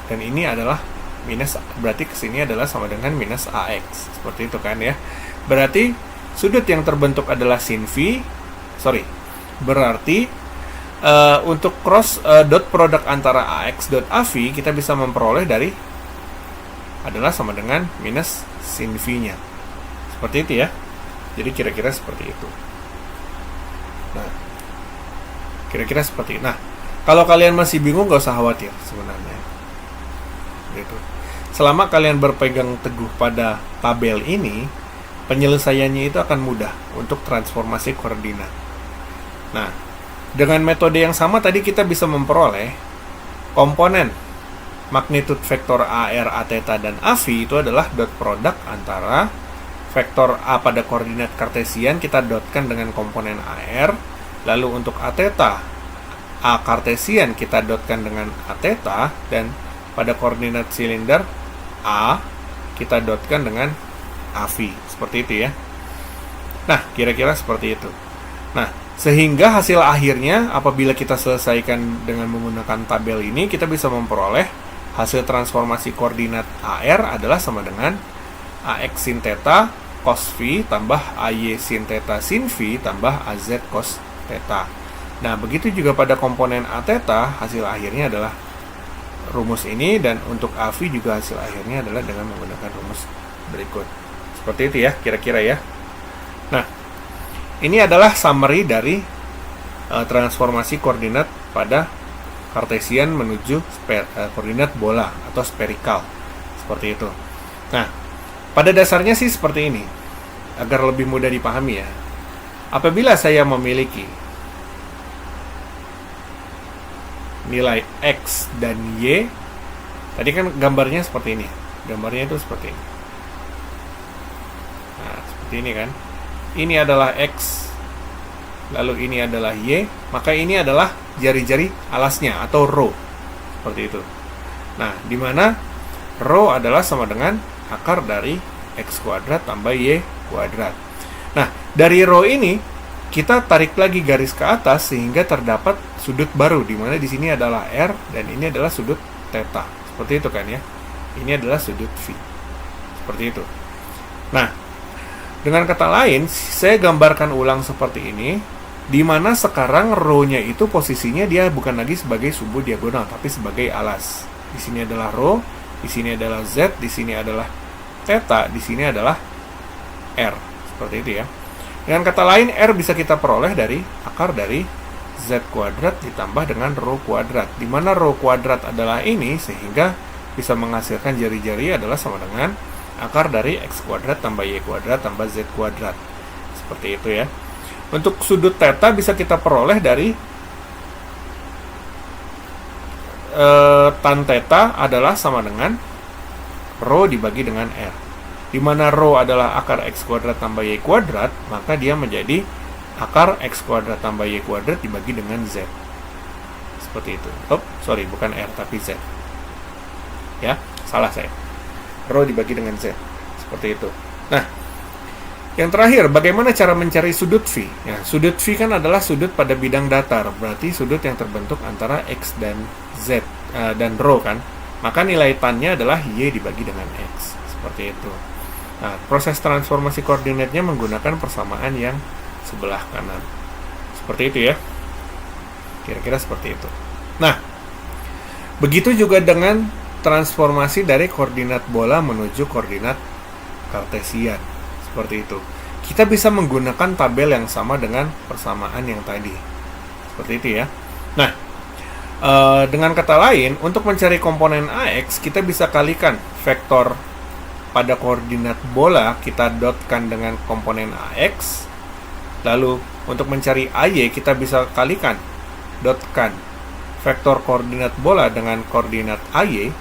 Dan ini adalah minus, berarti kesini adalah sama dengan minus AX. Seperti itu kan ya. Berarti sudut yang terbentuk adalah sin V. Berarti untuk cross dot product antara AX dot AV kita bisa memperoleh dari adalah sama dengan minus sin V-nya. Seperti itu ya. Jadi kira-kira seperti itu. Nah, kira-kira seperti itu. Nah, kalau kalian masih bingung gak usah khawatir sebenarnya. Gitu. Selama kalian berpegang teguh pada tabel ini, penyelesaiannya itu akan mudah untuk transformasi koordinat. Nah, dengan metode yang sama tadi kita bisa memperoleh komponen magnitude vektor AR, A theta, dan AV itu adalah dot product antara vektor A pada koordinat kartesian kita dotkan dengan komponen AR, lalu untuk A theta, A kartesian kita dotkan dengan A theta, dan pada koordinat silinder A kita dotkan dengan AV. Seperti itu ya. Nah, kira-kira seperti itu. Nah, sehingga hasil akhirnya apabila kita selesaikan dengan menggunakan tabel ini, kita bisa memperoleh hasil transformasi koordinat AR adalah sama dengan AX sin theta cos V tambah AY sin theta sin V tambah AZ cos theta. Nah, begitu juga pada komponen A theta, hasil akhirnya adalah rumus ini, dan untuk AV juga hasil akhirnya adalah dengan menggunakan rumus berikut. Seperti itu ya, kira-kira ya. Nah, ini adalah summary dari transformasi koordinat pada kartesian menuju koordinat bola atau spherical. Seperti itu. Nah, pada dasarnya sih seperti ini. Agar lebih mudah dipahami ya. Apabila saya memiliki nilai X dan Y, tadi kan gambarnya seperti ini. Gambarnya itu seperti ini. Nah, seperti ini kan. Ini adalah X, lalu ini adalah Y, maka ini adalah jari-jari alasnya atau rho. Seperti itu. Nah, di mana rho adalah sama dengan akar dari X kuadrat tambah Y kuadrat. Nah, dari rho ini kita tarik lagi garis ke atas sehingga terdapat sudut baru, di mana di sini adalah R dan ini adalah sudut theta. Seperti itu kan ya. Ini adalah sudut V. Seperti itu. Nah, dengan kata lain, saya gambarkan ulang seperti ini, di mana sekarang rho-nya itu posisinya dia bukan lagi sebagai sumbu diagonal, tapi sebagai alas. Di sini adalah rho, di sini adalah Z, di sini adalah theta, di sini adalah R. Seperti itu ya. Dengan kata lain, R bisa kita peroleh dari akar dari Z kuadrat ditambah dengan rho kuadrat, di mana rho kuadrat adalah ini, sehingga bisa menghasilkan jari-jari adalah sama dengan akar dari X kuadrat tambah Y kuadrat tambah Z kuadrat. Seperti itu ya. Untuk sudut theta bisa kita peroleh dari tan theta adalah sama dengan rho dibagi dengan R. Di mana rho adalah akar X kuadrat tambah Y kuadrat, maka dia menjadi akar X kuadrat tambah Y kuadrat dibagi dengan Z. Seperti itu. Bukan R tapi Z. Ya, salah saya. Rho dibagi dengan Z. Seperti itu. Nah, yang terakhir, bagaimana cara mencari sudut V? Ya, sudut V kan adalah sudut pada bidang datar, berarti sudut yang terbentuk antara X dan Z, dan rho kan, maka nilai tannya adalah Y dibagi dengan X. Seperti itu. Nah, proses transformasi koordinatnya menggunakan persamaan yang sebelah kanan. Seperti itu ya. Kira-kira seperti itu. Nah, begitu juga dengan transformasi dari koordinat bola menuju koordinat kartesian. Seperti itu. Kita bisa menggunakan tabel yang sama dengan persamaan yang tadi. Seperti itu ya. Nah, dengan kata lain, untuk mencari komponen AX, kita bisa kalikan vektor pada koordinat bola, kita dotkan dengan komponen AX. Lalu, untuk mencari AY, kita bisa kalikan, dotkan vektor koordinat bola dengan koordinat AY,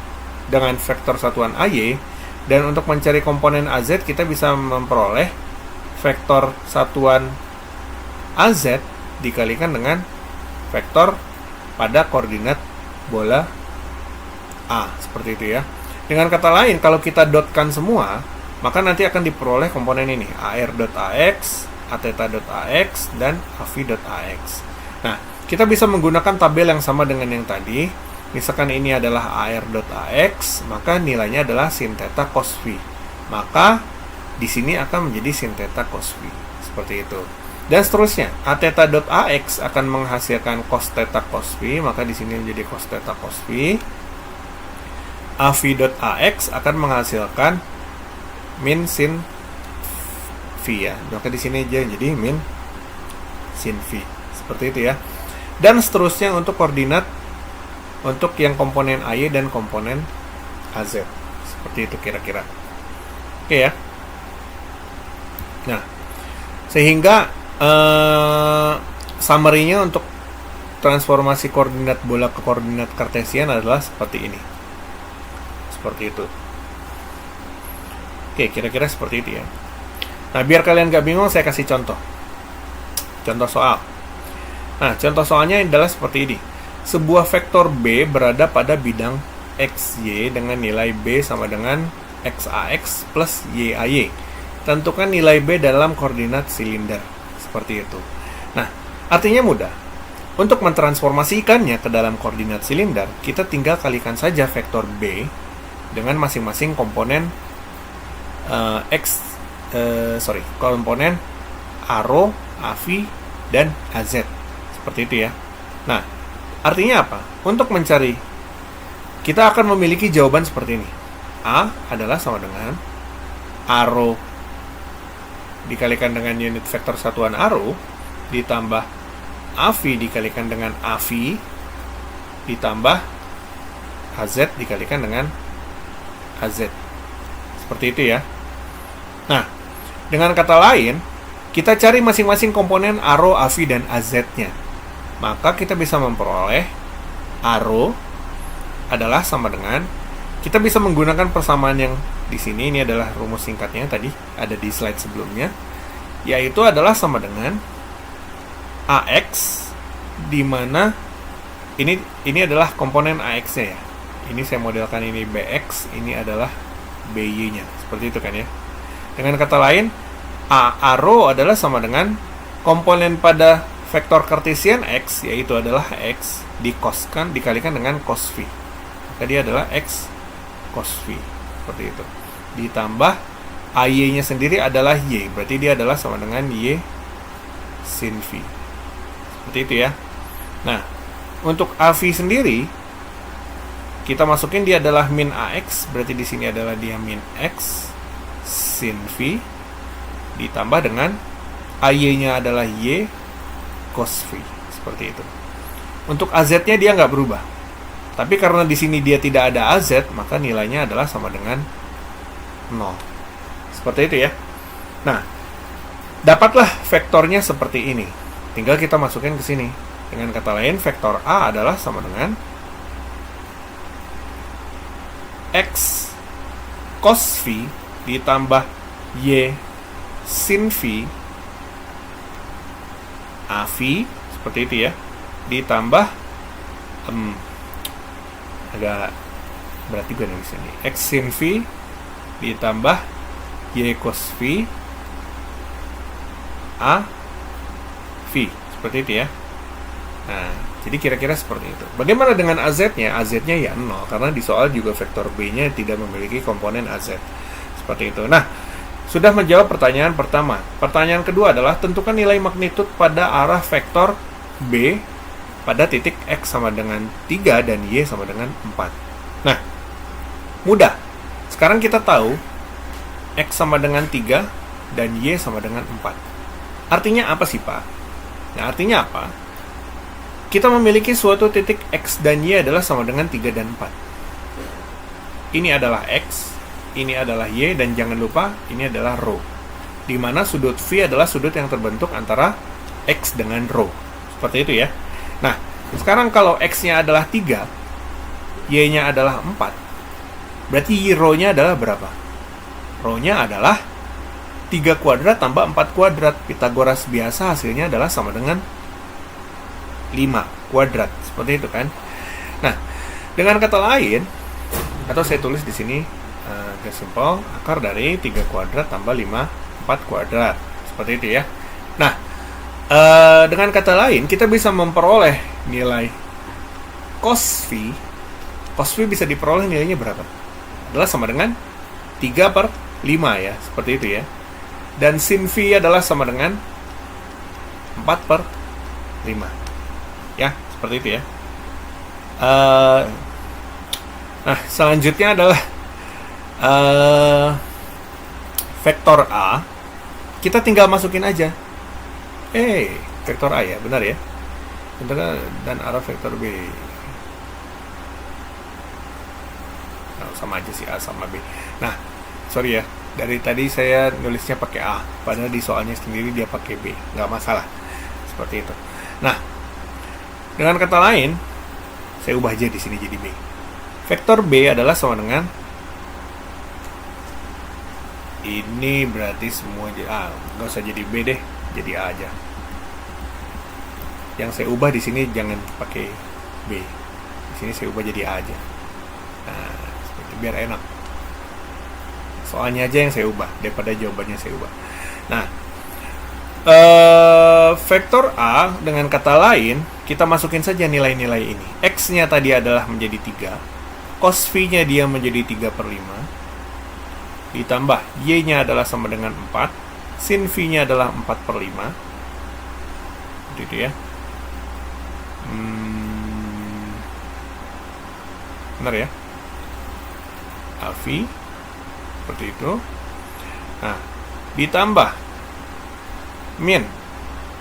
dengan vektor satuan AY. Dan untuk mencari komponen AZ, kita bisa memperoleh vektor satuan AZ dikalikan dengan vektor pada koordinat bola A. Seperti itu ya. Dengan kata lain, kalau kita dotkan semua, maka nanti akan diperoleh komponen ini, AR.AX, Aθ.AX, dan AV.AX. Nah, kita bisa menggunakan tabel yang sama dengan yang tadi. Misalkan ini adalah AR.AX, maka nilainya adalah sin theta cos phi. Maka di sini akan menjadi sin theta cos phi. Seperti itu. Dan seterusnya, Aθ.AX akan menghasilkan cos theta cos phi, maka di sini menjadi cos theta cos phi. AV.AX akan menghasilkan min sin phi ya. Maka di sini aja jadi min sin phi. Seperti itu ya. Dan seterusnya untuk koordinat untuk yang komponen AY dan komponen AZ. Seperti itu kira-kira. Oke ya. Nah, sehingga summary-nya untuk transformasi koordinat bola ke koordinat kartesian adalah seperti ini. Seperti itu. Oke, kira-kira seperti itu ya. Nah, biar kalian gak bingung, saya kasih contoh. Contoh soal. Nah, contoh soalnya adalah seperti ini. Sebuah vektor B berada pada bidang XY dengan nilai B sama dengan XAX plus YAY. Tentukan nilai B dalam koordinat silinder. Seperti itu. Nah, artinya mudah. Untuk mentransformasikannya ke dalam koordinat silinder, kita tinggal kalikan saja vektor B dengan masing-masing komponen komponen ARO, AV, dan AZ. Seperti itu ya. Nah, artinya apa? Untuk mencari, kita akan memiliki jawaban seperti ini. A adalah sama dengan ARO dikalikan dengan unit vektor satuan ARO ditambah AV dikalikan dengan AV ditambah AZ dikalikan dengan AZ. Seperti itu ya. Nah, dengan kata lain, kita cari masing-masing komponen ARO, AV, dan AZ-nya. Maka kita bisa memperoleh ARO adalah sama dengan, kita bisa menggunakan persamaan yang di sini, ini adalah rumus singkatnya tadi ada di slide sebelumnya, yaitu adalah sama dengan AX, di mana ini adalah komponen AX-nya ya. Ini saya modelkan ini BX, ini adalah BY-nya. Seperti itu kan ya. Dengan kata lain, ARO adalah sama dengan komponen pada vektor kartesian X, yaitu adalah X dikoskan dikalikan dengan cos phi. Maka dia adalah X cos phi. Seperti itu. Ditambah AY-nya sendiri adalah Y, berarti dia adalah sama dengan Y sin phi. Seperti itu ya. Nah, untuk AV sendiri kita masukin dia adalah min AX, berarti di sini adalah dia min X sin phi ditambah dengan AY-nya adalah Y cos phi. Seperti itu. Untuk AZ-nya dia nggak berubah. Tapi karena di sini dia tidak ada AZ, maka nilainya adalah sama dengan 0. Seperti itu ya. Nah, dapatlah vektornya seperti ini. Tinggal kita masukin ke sini. Dengan kata lain, vektor A adalah sama dengan X cos phi ditambah Y sin phi AV, seperti itu ya, ditambah agak berat juga nih di sini, X sin phi ditambah Y cos phi A V, seperti itu ya. Nah, Jadi kira-kira seperti itu. Bagaimana dengan AZ-nya? AZ-nya ya 0, karena di soal juga vektor B-nya tidak memiliki komponen AZ. Seperti itu. Nah, sudah menjawab pertanyaan pertama. Pertanyaan kedua adalah tentukan nilai magnitud pada arah vektor B pada titik X sama dengan 3 dan Y sama dengan 4. Nah, mudah. Sekarang kita tahu X sama dengan 3 dan Y sama dengan 4. Artinya apa sih, Pak? Nah, artinya apa? Kita memiliki suatu titik X dan Y adalah sama dengan 3 dan 4. Ini adalah X, ini adalah Y, dan jangan lupa ini adalah rho. Di mana sudut V adalah sudut yang terbentuk antara X dengan rho. Seperti itu ya. Nah, sekarang kalau X-nya adalah 3, Y-nya adalah 4, berarti rho-nya adalah berapa? Rho-nya adalah 3 kuadrat tambah 4 kuadrat. Pythagoras biasa hasilnya adalah sama dengan 5 kuadrat, seperti itu kan. Nah, dengan kata lain, atau saya tulis di sini agak simpel, akar dari 3 kuadrat tambah 5 4 kuadrat, seperti itu ya. Nah, dengan kata lain, kita bisa memperoleh nilai cos V. Cos V bisa diperoleh nilainya berapa? Adalah sama dengan 3 per 5 ya, seperti itu ya. Dan sin V adalah sama dengan 4 per 5. Ya, seperti itu ya. Nah, selanjutnya adalah vektor A. Kita tinggal masukin aja. Vektor A ya, benar ya. Dan arah vektor B. Nah, sama aja sih A sama B. Nah, sorry ya. Dari tadi saya nulisnya pakai A, padahal di soalnya sendiri dia pakai B. Nggak masalah. Seperti itu. Nah, dengan kata lain, saya ubah aja di sini jadi B. Vektor B adalah sama dengan ini, berarti semua nggak usah jadi B deh, jadi A aja. Yang saya ubah di sini jangan pakai B. Di sini saya ubah jadi A aja. Nah, seperti biar enak. Soalnya aja yang saya ubah daripada jawabannya saya ubah. Nah, vektor A dengan kata lain, kita masukin saja nilai-nilai ini. X-nya tadi adalah menjadi 3, cos V-nya dia menjadi 3 per 5, ditambah Y-nya adalah sama dengan 4, sin V-nya adalah 4 per 5, gitu ya. Benar ya? AV seperti itu. Nah, ditambah min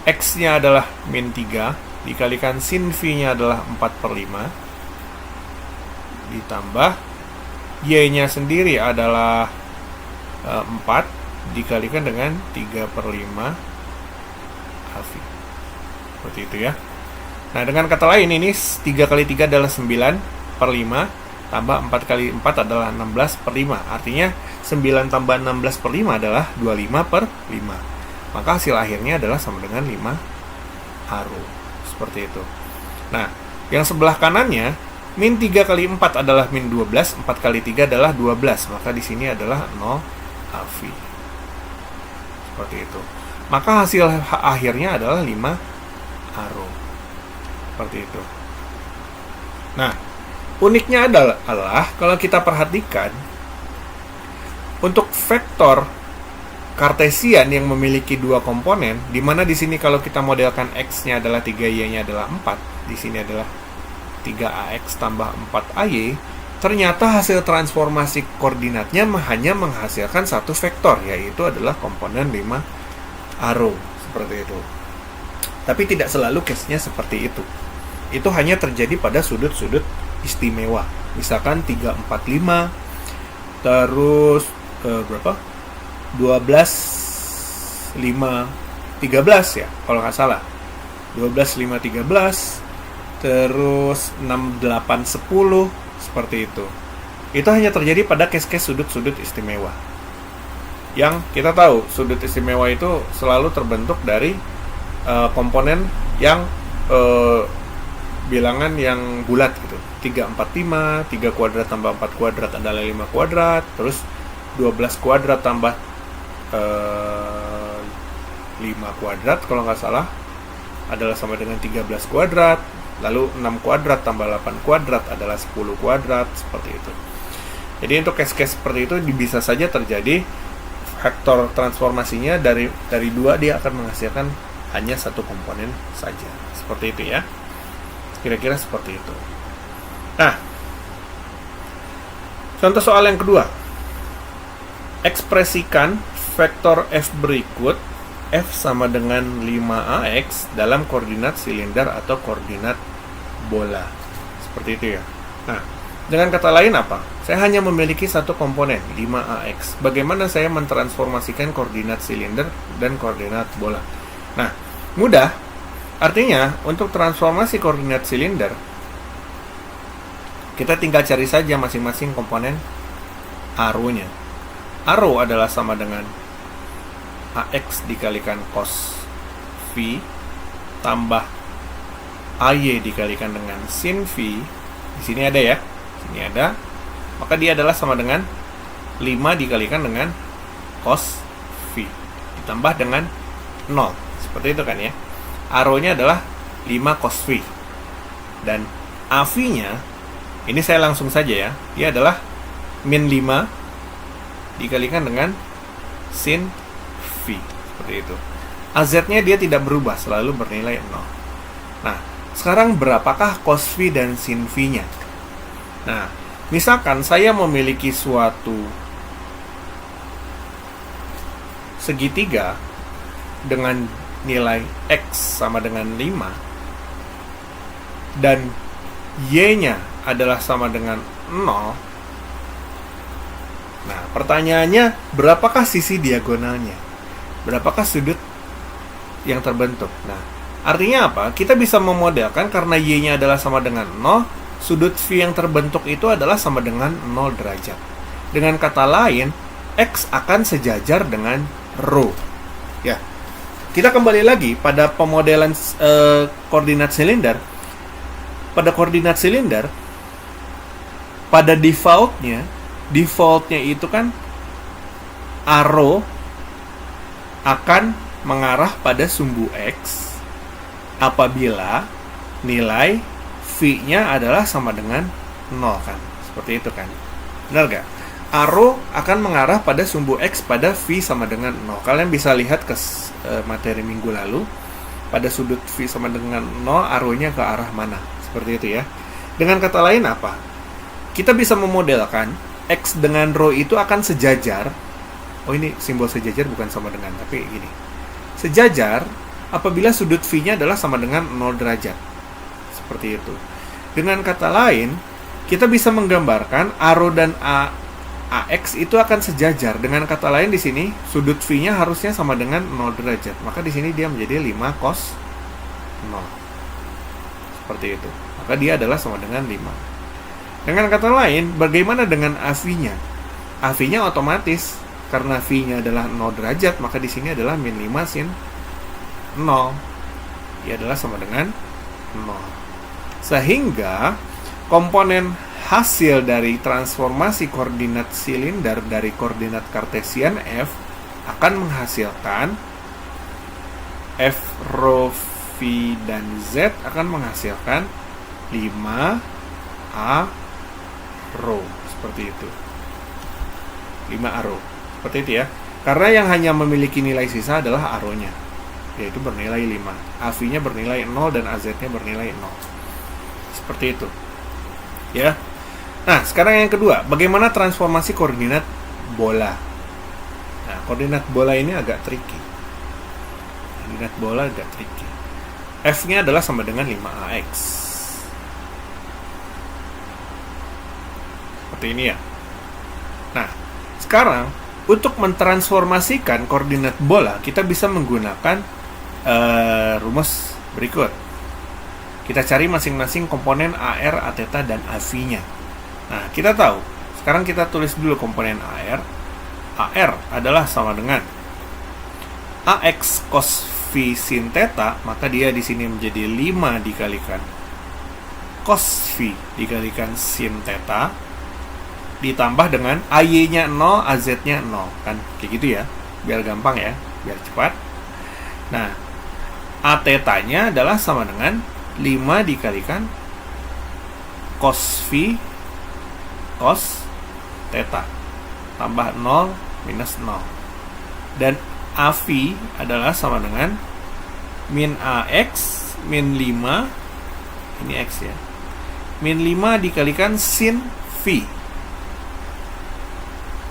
X-nya adalah min 3, dikalikan sin V-nya adalah 4 per 5, ditambah Y-nya sendiri adalah 4, dikalikan dengan 3 per 5 AV. Seperti itu ya. Nah, dengan kata lain, ini 3 kali 3 adalah 9 per 5, tambah 4 kali 4 adalah 16 per 5. Artinya 9 tambah 16 per 5 adalah 25 per 5. Maka hasil akhirnya adalah sama dengan 5 arrow. Seperti itu. Nah, yang sebelah kanannya, min 3 kali 4 adalah min 12, 4 kali 3 adalah 12. Maka di sini adalah 0 AV. Seperti itu. Maka hasil akhirnya adalah 5 arrow. Seperti itu. Nah, uniknya adalah kalau kita perhatikan, untuk vektor Kartesian yang memiliki dua komponen, di mana di sini kalau kita modelkan X-nya adalah 3Y-nya adalah 4, di sini adalah 3AX tambah 4AY, ternyata hasil transformasi koordinatnya hanya menghasilkan satu vektor, yaitu adalah komponen 5 arrow, seperti itu. Tapi tidak selalu case-nya seperti itu. Itu hanya terjadi pada sudut-sudut istimewa. Misalkan 3, 4, 5, terus berapa? 12, 5, 13 ya, kalau nggak salah. 12, 5, 13, terus 6, 8, 10, seperti itu. Itu hanya terjadi pada case-case sudut-sudut istimewa. Yang kita tahu, sudut istimewa itu selalu terbentuk dari komponen yang bilangan yang bulat gitu. 3, 4, 5, 3 kuadrat tambah 4 kuadrat adalah 5 kuadrat, terus 12 kuadrat tambah 5 kuadrat kalau nggak salah adalah sama dengan 13 kuadrat, Lalu 6 kuadrat tambah 8 kuadrat adalah 10 kuadrat, seperti itu. Jadi untuk case-case seperti itu bisa saja terjadi vektor transformasinya dari 2 dia akan menghasilkan hanya satu komponen saja. Seperti itu ya. Kira-kira seperti itu. Nah, contoh soal yang kedua. Ekspresikan vektor F berikut. F sama dengan 5AX dalam koordinat silinder atau koordinat bola. Seperti itu ya. Nah, dengan kata lain apa? Saya hanya memiliki satu komponen, 5AX. Bagaimana saya mentransformasikan koordinat silinder dan koordinat bola? Nah, mudah. Artinya, untuk transformasi koordinat silinder, kita tinggal cari saja masing-masing komponen arrow-nya. Arrow adalah sama dengan AX dikalikan cos V tambah AY dikalikan dengan sin V. Di sini ada ya. Sini ada. Maka dia adalah sama dengan 5 dikalikan dengan cos V ditambah dengan 0. Seperti itu kan ya. Arrow-nya adalah 5 cos V. Dan AV-nya ini saya langsung saja ya. Dia adalah min 5 dikalikan dengan sin V. Seperti itu. AZ-nya dia tidak berubah, selalu bernilai 0. Nah, sekarang berapakah cos V dan sin V-nya? Nah, misalkan saya memiliki suatu segitiga dengan nilai X sama dengan 5 dan Y-nya adalah sama dengan 0. Nah, pertanyaannya, berapakah sisi diagonalnya? Berapakah sudut yang terbentuk? Nah, artinya apa? Kita bisa memodelkan karena Y-nya adalah sama dengan 0, sudut V yang terbentuk itu adalah sama dengan 0 derajat. Dengan kata lain, X akan sejajar dengan rho. Ya. Kita kembali lagi pada pemodelan koordinat silinder. Pada koordinat silinder, pada defaultnya itu kan arrow akan mengarah pada sumbu X apabila nilai V-nya adalah sama dengan 0 kan. Seperti itu kan. Benar gak? Arrow akan mengarah pada sumbu X pada V sama dengan 0. Kalian bisa lihat ke materi minggu lalu. Pada sudut V sama dengan 0, arrow-nya ke arah mana. Seperti itu ya. Dengan kata lain apa? Kita bisa memodelkan X dengan rho itu akan sejajar. Oh, ini simbol sejajar bukan sama dengan, tapi gini. Sejajar apabila sudut V-nya adalah sama dengan 0 derajat. Seperti itu. Dengan kata lain, kita bisa menggambarkan arrow dan AX itu akan sejajar. Dengan kata lain di sini, sudut V-nya harusnya sama dengan 0 derajat. Maka di sini dia menjadi 5 cos 0. Seperti itu. Maka dia adalah sama dengan 5. Dengan kata lain, bagaimana dengan AV-nya? AV-nya otomatis karena V-nya adalah 0 derajat, maka di sini adalah min 5 sin 0. Ia adalah sama dengan 0. Sehingga komponen hasil dari transformasi koordinat silinder dari koordinat kartesian F akan menghasilkan F rho V dan Z akan menghasilkan 5A rho. Seperti itu. 5A rho. Seperti itu ya. Karena yang hanya memiliki nilai sisa adalah arrow-nya, yaitu bernilai 5. AV-nya bernilai 0 dan AZ-nya bernilai 0. Seperti itu. Ya. Nah, sekarang yang kedua, bagaimana transformasi koordinat bola? Nah, koordinat bola ini agak tricky. Koordinat bola agak tricky. F-nya adalah sama dengan 5AX. Seperti ini ya. Nah, sekarang untuk mentransformasikan koordinat bola, kita bisa menggunakan rumus berikut. Kita cari masing-masing komponen AR, Aθ, dan AV-nya. Nah, kita tahu. Sekarang kita tulis dulu komponen AR. AR adalah sama dengan AX cos V sin θ, maka dia di sini menjadi 5 dikalikan cos V dikalikan sin θ, ditambah dengan AY-nya 0, AZ-nya 0. Kan kayak gitu ya. Biar gampang ya, biar cepat. Nah, Aθ-nya adalah sama dengan 5 dikalikan cos phi cos theta tambah 0 minus 0. Dan A phi adalah sama dengan min AX min 5, ini X ya, min 5 dikalikan sin phi.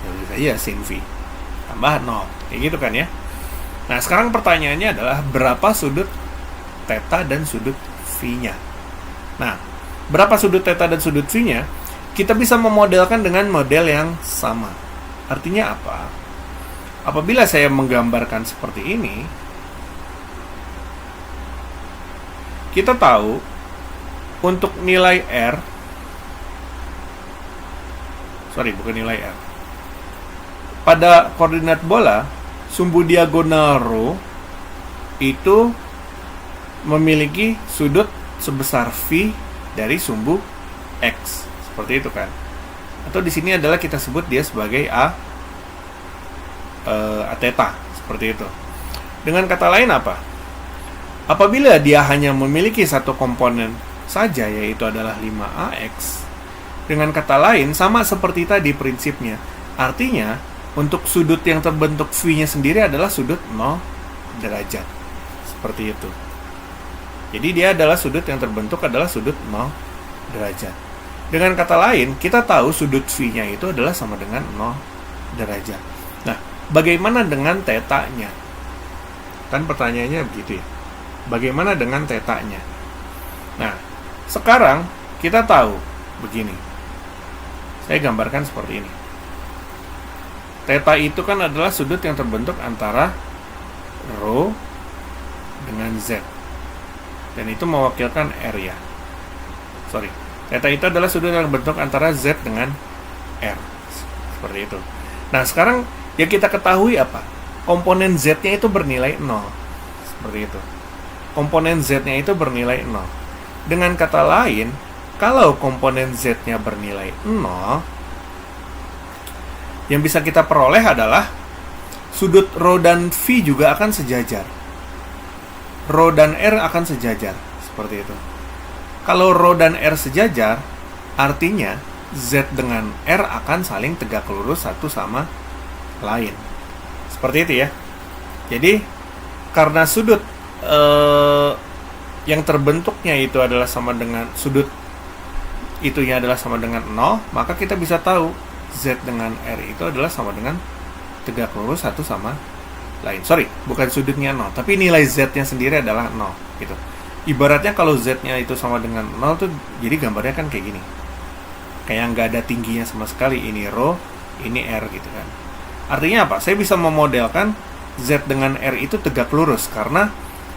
Ya bisa iya sin phi tambah 0. Kayak gitu kan ya. Nah, sekarang pertanyaannya adalah berapa sudut theta dan sudut phi-nya. Nah, berapa sudut theta dan sudut phi-nya? Kita bisa memodelkan dengan model yang sama. Artinya apa? Apabila saya menggambarkan seperti ini, kita tahu untuk nilai R, bukan nilai R. Pada koordinat bola, sumbu diagonal rho itu memiliki sudut sebesar phi dari sumbu X. Seperti itu kan. Atau di sini adalah kita sebut dia sebagai A theta, seperti itu. Dengan kata lain apa? Apabila dia hanya memiliki satu komponen saja, yaitu adalah 5AX, dengan kata lain sama seperti tadi prinsipnya. Artinya, untuk sudut yang terbentuk phi-nya sendiri adalah sudut 0 derajat. Seperti itu. Jadi dia adalah sudut yang terbentuk adalah sudut 0 derajat. Dengan kata lain, kita tahu sudut phi-nya itu adalah sama dengan 0 derajat. Nah, bagaimana dengan theta-nya? Kan pertanyaannya begitu ya. Bagaimana dengan theta-nya? Nah, sekarang kita tahu begini. Saya gambarkan seperti ini. Theta itu kan adalah sudut yang terbentuk antara rho dengan Z. Dan itu mewakilkan R ya. Theta itu adalah sudut yang terbentuk antara Z dengan R. Seperti itu. Nah, sekarang yang kita ketahui apa? Komponen Z-nya itu bernilai 0. Seperti itu. Komponen Z-nya itu bernilai 0. Dengan kata lain, kalau komponen Z-nya bernilai 0, yang bisa kita peroleh adalah sudut rho dan phi juga akan sejajar. Rho dan R akan sejajar. Seperti itu. Kalau rho dan R sejajar, artinya Z dengan R akan saling tegak lurus satu sama lain. Seperti itu ya. Jadi, karena sudut yang terbentuknya itu adalah sama dengan sudut itunya adalah sama dengan 0, maka kita bisa tahu Z dengan R itu adalah sama dengan tegak lurus satu sama lain. Bukan sudutnya 0, tapi nilai Z-nya sendiri adalah 0 gitu. Ibaratnya kalau Z-nya itu sama dengan 0 tuh jadi gambarnya kan kayak gini. Kayak nggak ada tingginya sama sekali. Ini rho, ini R gitu kan. Artinya apa? Saya bisa memodelkan Z dengan R itu tegak lurus karena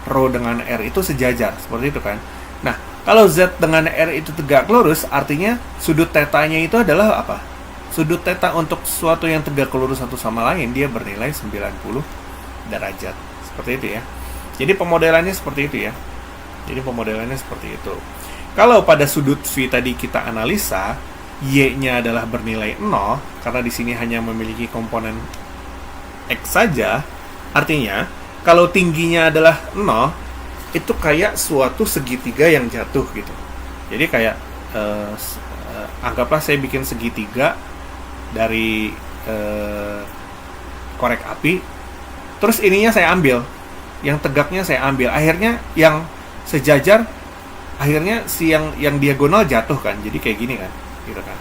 rho dengan R itu sejajar. Seperti itu kan. Nah, kalau Z dengan R itu tegak lurus, artinya sudut theta-nya itu adalah apa? Sudut theta untuk sesuatu yang tegak lurus satu sama lain, dia bernilai 90 derajat. Seperti itu ya. Jadi pemodelannya seperti itu ya. Kalau pada sudut phi tadi kita analisa, Y-nya adalah bernilai 0, karena di sini hanya memiliki komponen X saja, artinya kalau tingginya adalah 0, itu kayak suatu segitiga yang jatuh gitu. Jadi kayak anggaplah saya bikin segitiga dari korek api, terus ininya saya ambil, yang tegaknya saya ambil, akhirnya yang sejajar, akhirnya si yang diagonal jatuh kan, jadi kayak gini kan, gitu kan.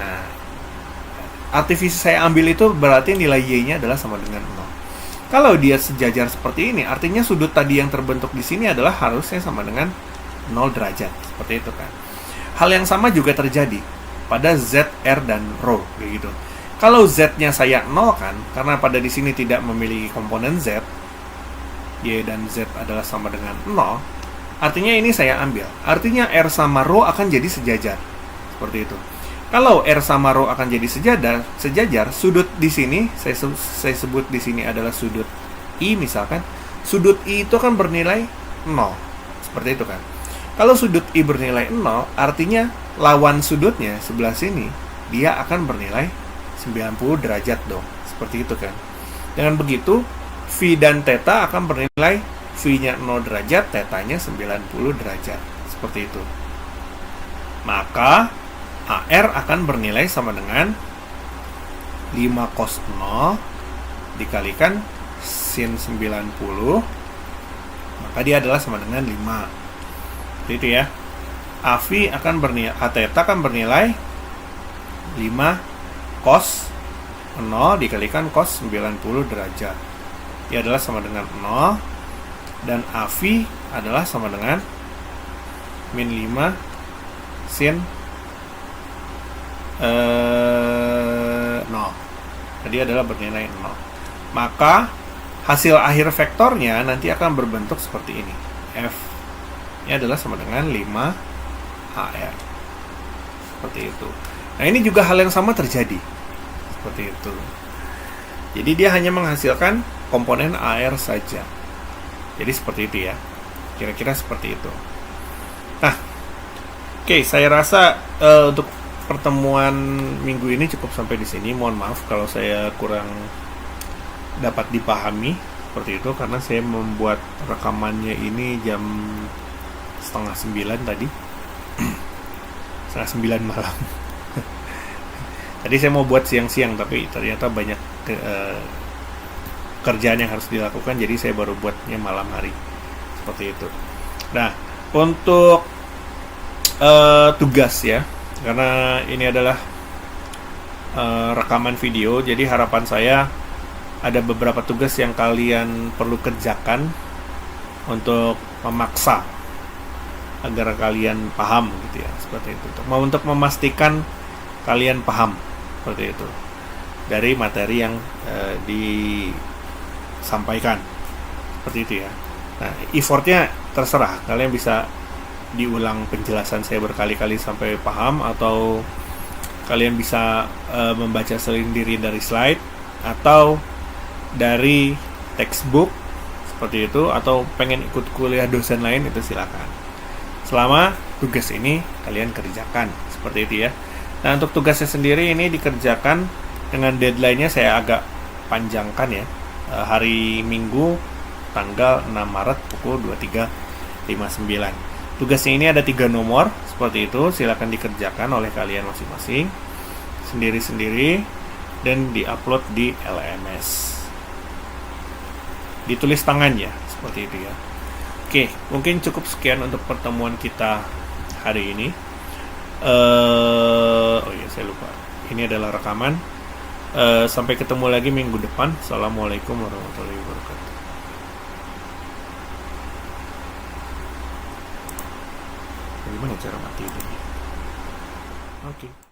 Nah, artifisi saya ambil itu berarti nilai Y-nya adalah sama dengan 0. Kalau dia sejajar seperti ini, artinya sudut tadi yang terbentuk di sini adalah harusnya sama dengan 0 derajat, seperti itu kan. Hal yang sama juga terjadi pada Z, R, dan rho, kayak gitu. Kalau Z-nya saya 0 kan, karena pada di sini tidak memiliki komponen Z, Y dan Z adalah sama dengan 0, artinya ini saya ambil. Artinya R sama rho akan jadi sejajar. Seperti itu. Kalau R sama rho akan jadi sejajar, sudut di sini saya sebut di sini adalah sudut I misalkan. Sudut I itu akan bernilai 0. Seperti itu kan. Kalau sudut I bernilai 0, artinya lawan sudutnya sebelah sini dia akan bernilai 90 derajat dong. Seperti itu kan. Dengan begitu, phi dan theta akan bernilai V-nya 0 derajat, theta-nya 90 derajat. Seperti itu. Maka AR akan bernilai sama dengan 5 cos 0 dikalikan sin 90, maka dia adalah sama dengan 5. Seperti itu ya. AV akan bernilai, theta akan bernilai 5 cos 0 dikalikan cos 90 derajat. Dia adalah sama dengan 0. Dan AV adalah sama dengan min 5 sin 0. Jadi adalah bernilai 0. Maka hasil akhir vektornya nanti akan berbentuk seperti ini. F nya adalah sama dengan 5 AR. Seperti itu. Nah, ini juga hal yang sama terjadi. Seperti itu. Jadi dia hanya menghasilkan komponen AR saja. Jadi seperti itu ya. Kira-kira seperti itu. Nah, oke, saya rasa untuk pertemuan minggu ini cukup sampai di sini. Mohon maaf kalau saya kurang dapat dipahami seperti itu, karena saya membuat rekamannya ini jam 8:30 tadi. 8:30 malam. Tadi saya mau buat siang-siang, tapi ternyata banyak kerjaan yang harus dilakukan, jadi saya baru buatnya malam hari. Seperti itu. Nah, untuk tugas ya, karena ini adalah rekaman video, jadi harapan saya ada beberapa tugas yang kalian perlu kerjakan untuk memaksa agar kalian paham gitu ya, seperti itu. Untuk memastikan kalian paham seperti itu dari materi yang disampaikan, seperti itu ya. Nah, effortnya terserah, kalian bisa diulang penjelasan saya berkali-kali sampai paham, atau kalian bisa membaca sendiri dari slide atau dari textbook seperti itu, atau pengen ikut kuliah dosen lain, itu silakan. Selama tugas ini kalian kerjakan seperti itu ya. Nah, untuk tugasnya sendiri ini dikerjakan dengan deadline-nya saya agak panjangkan ya. Hari Minggu tanggal 6 Maret pukul 23.59. Tugasnya ini ada 3 nomor seperti itu, silakan dikerjakan oleh kalian masing-masing sendiri-sendiri dan diupload di LMS. Ditulis tangannya seperti itu ya. Oke, mungkin cukup sekian untuk pertemuan kita hari ini. Oh iya, saya lupa. Ini adalah rekaman. Sampai ketemu lagi minggu depan. Assalamualaikum warahmatullahi wabarakatuh. Gimana cara mati ini? Oke.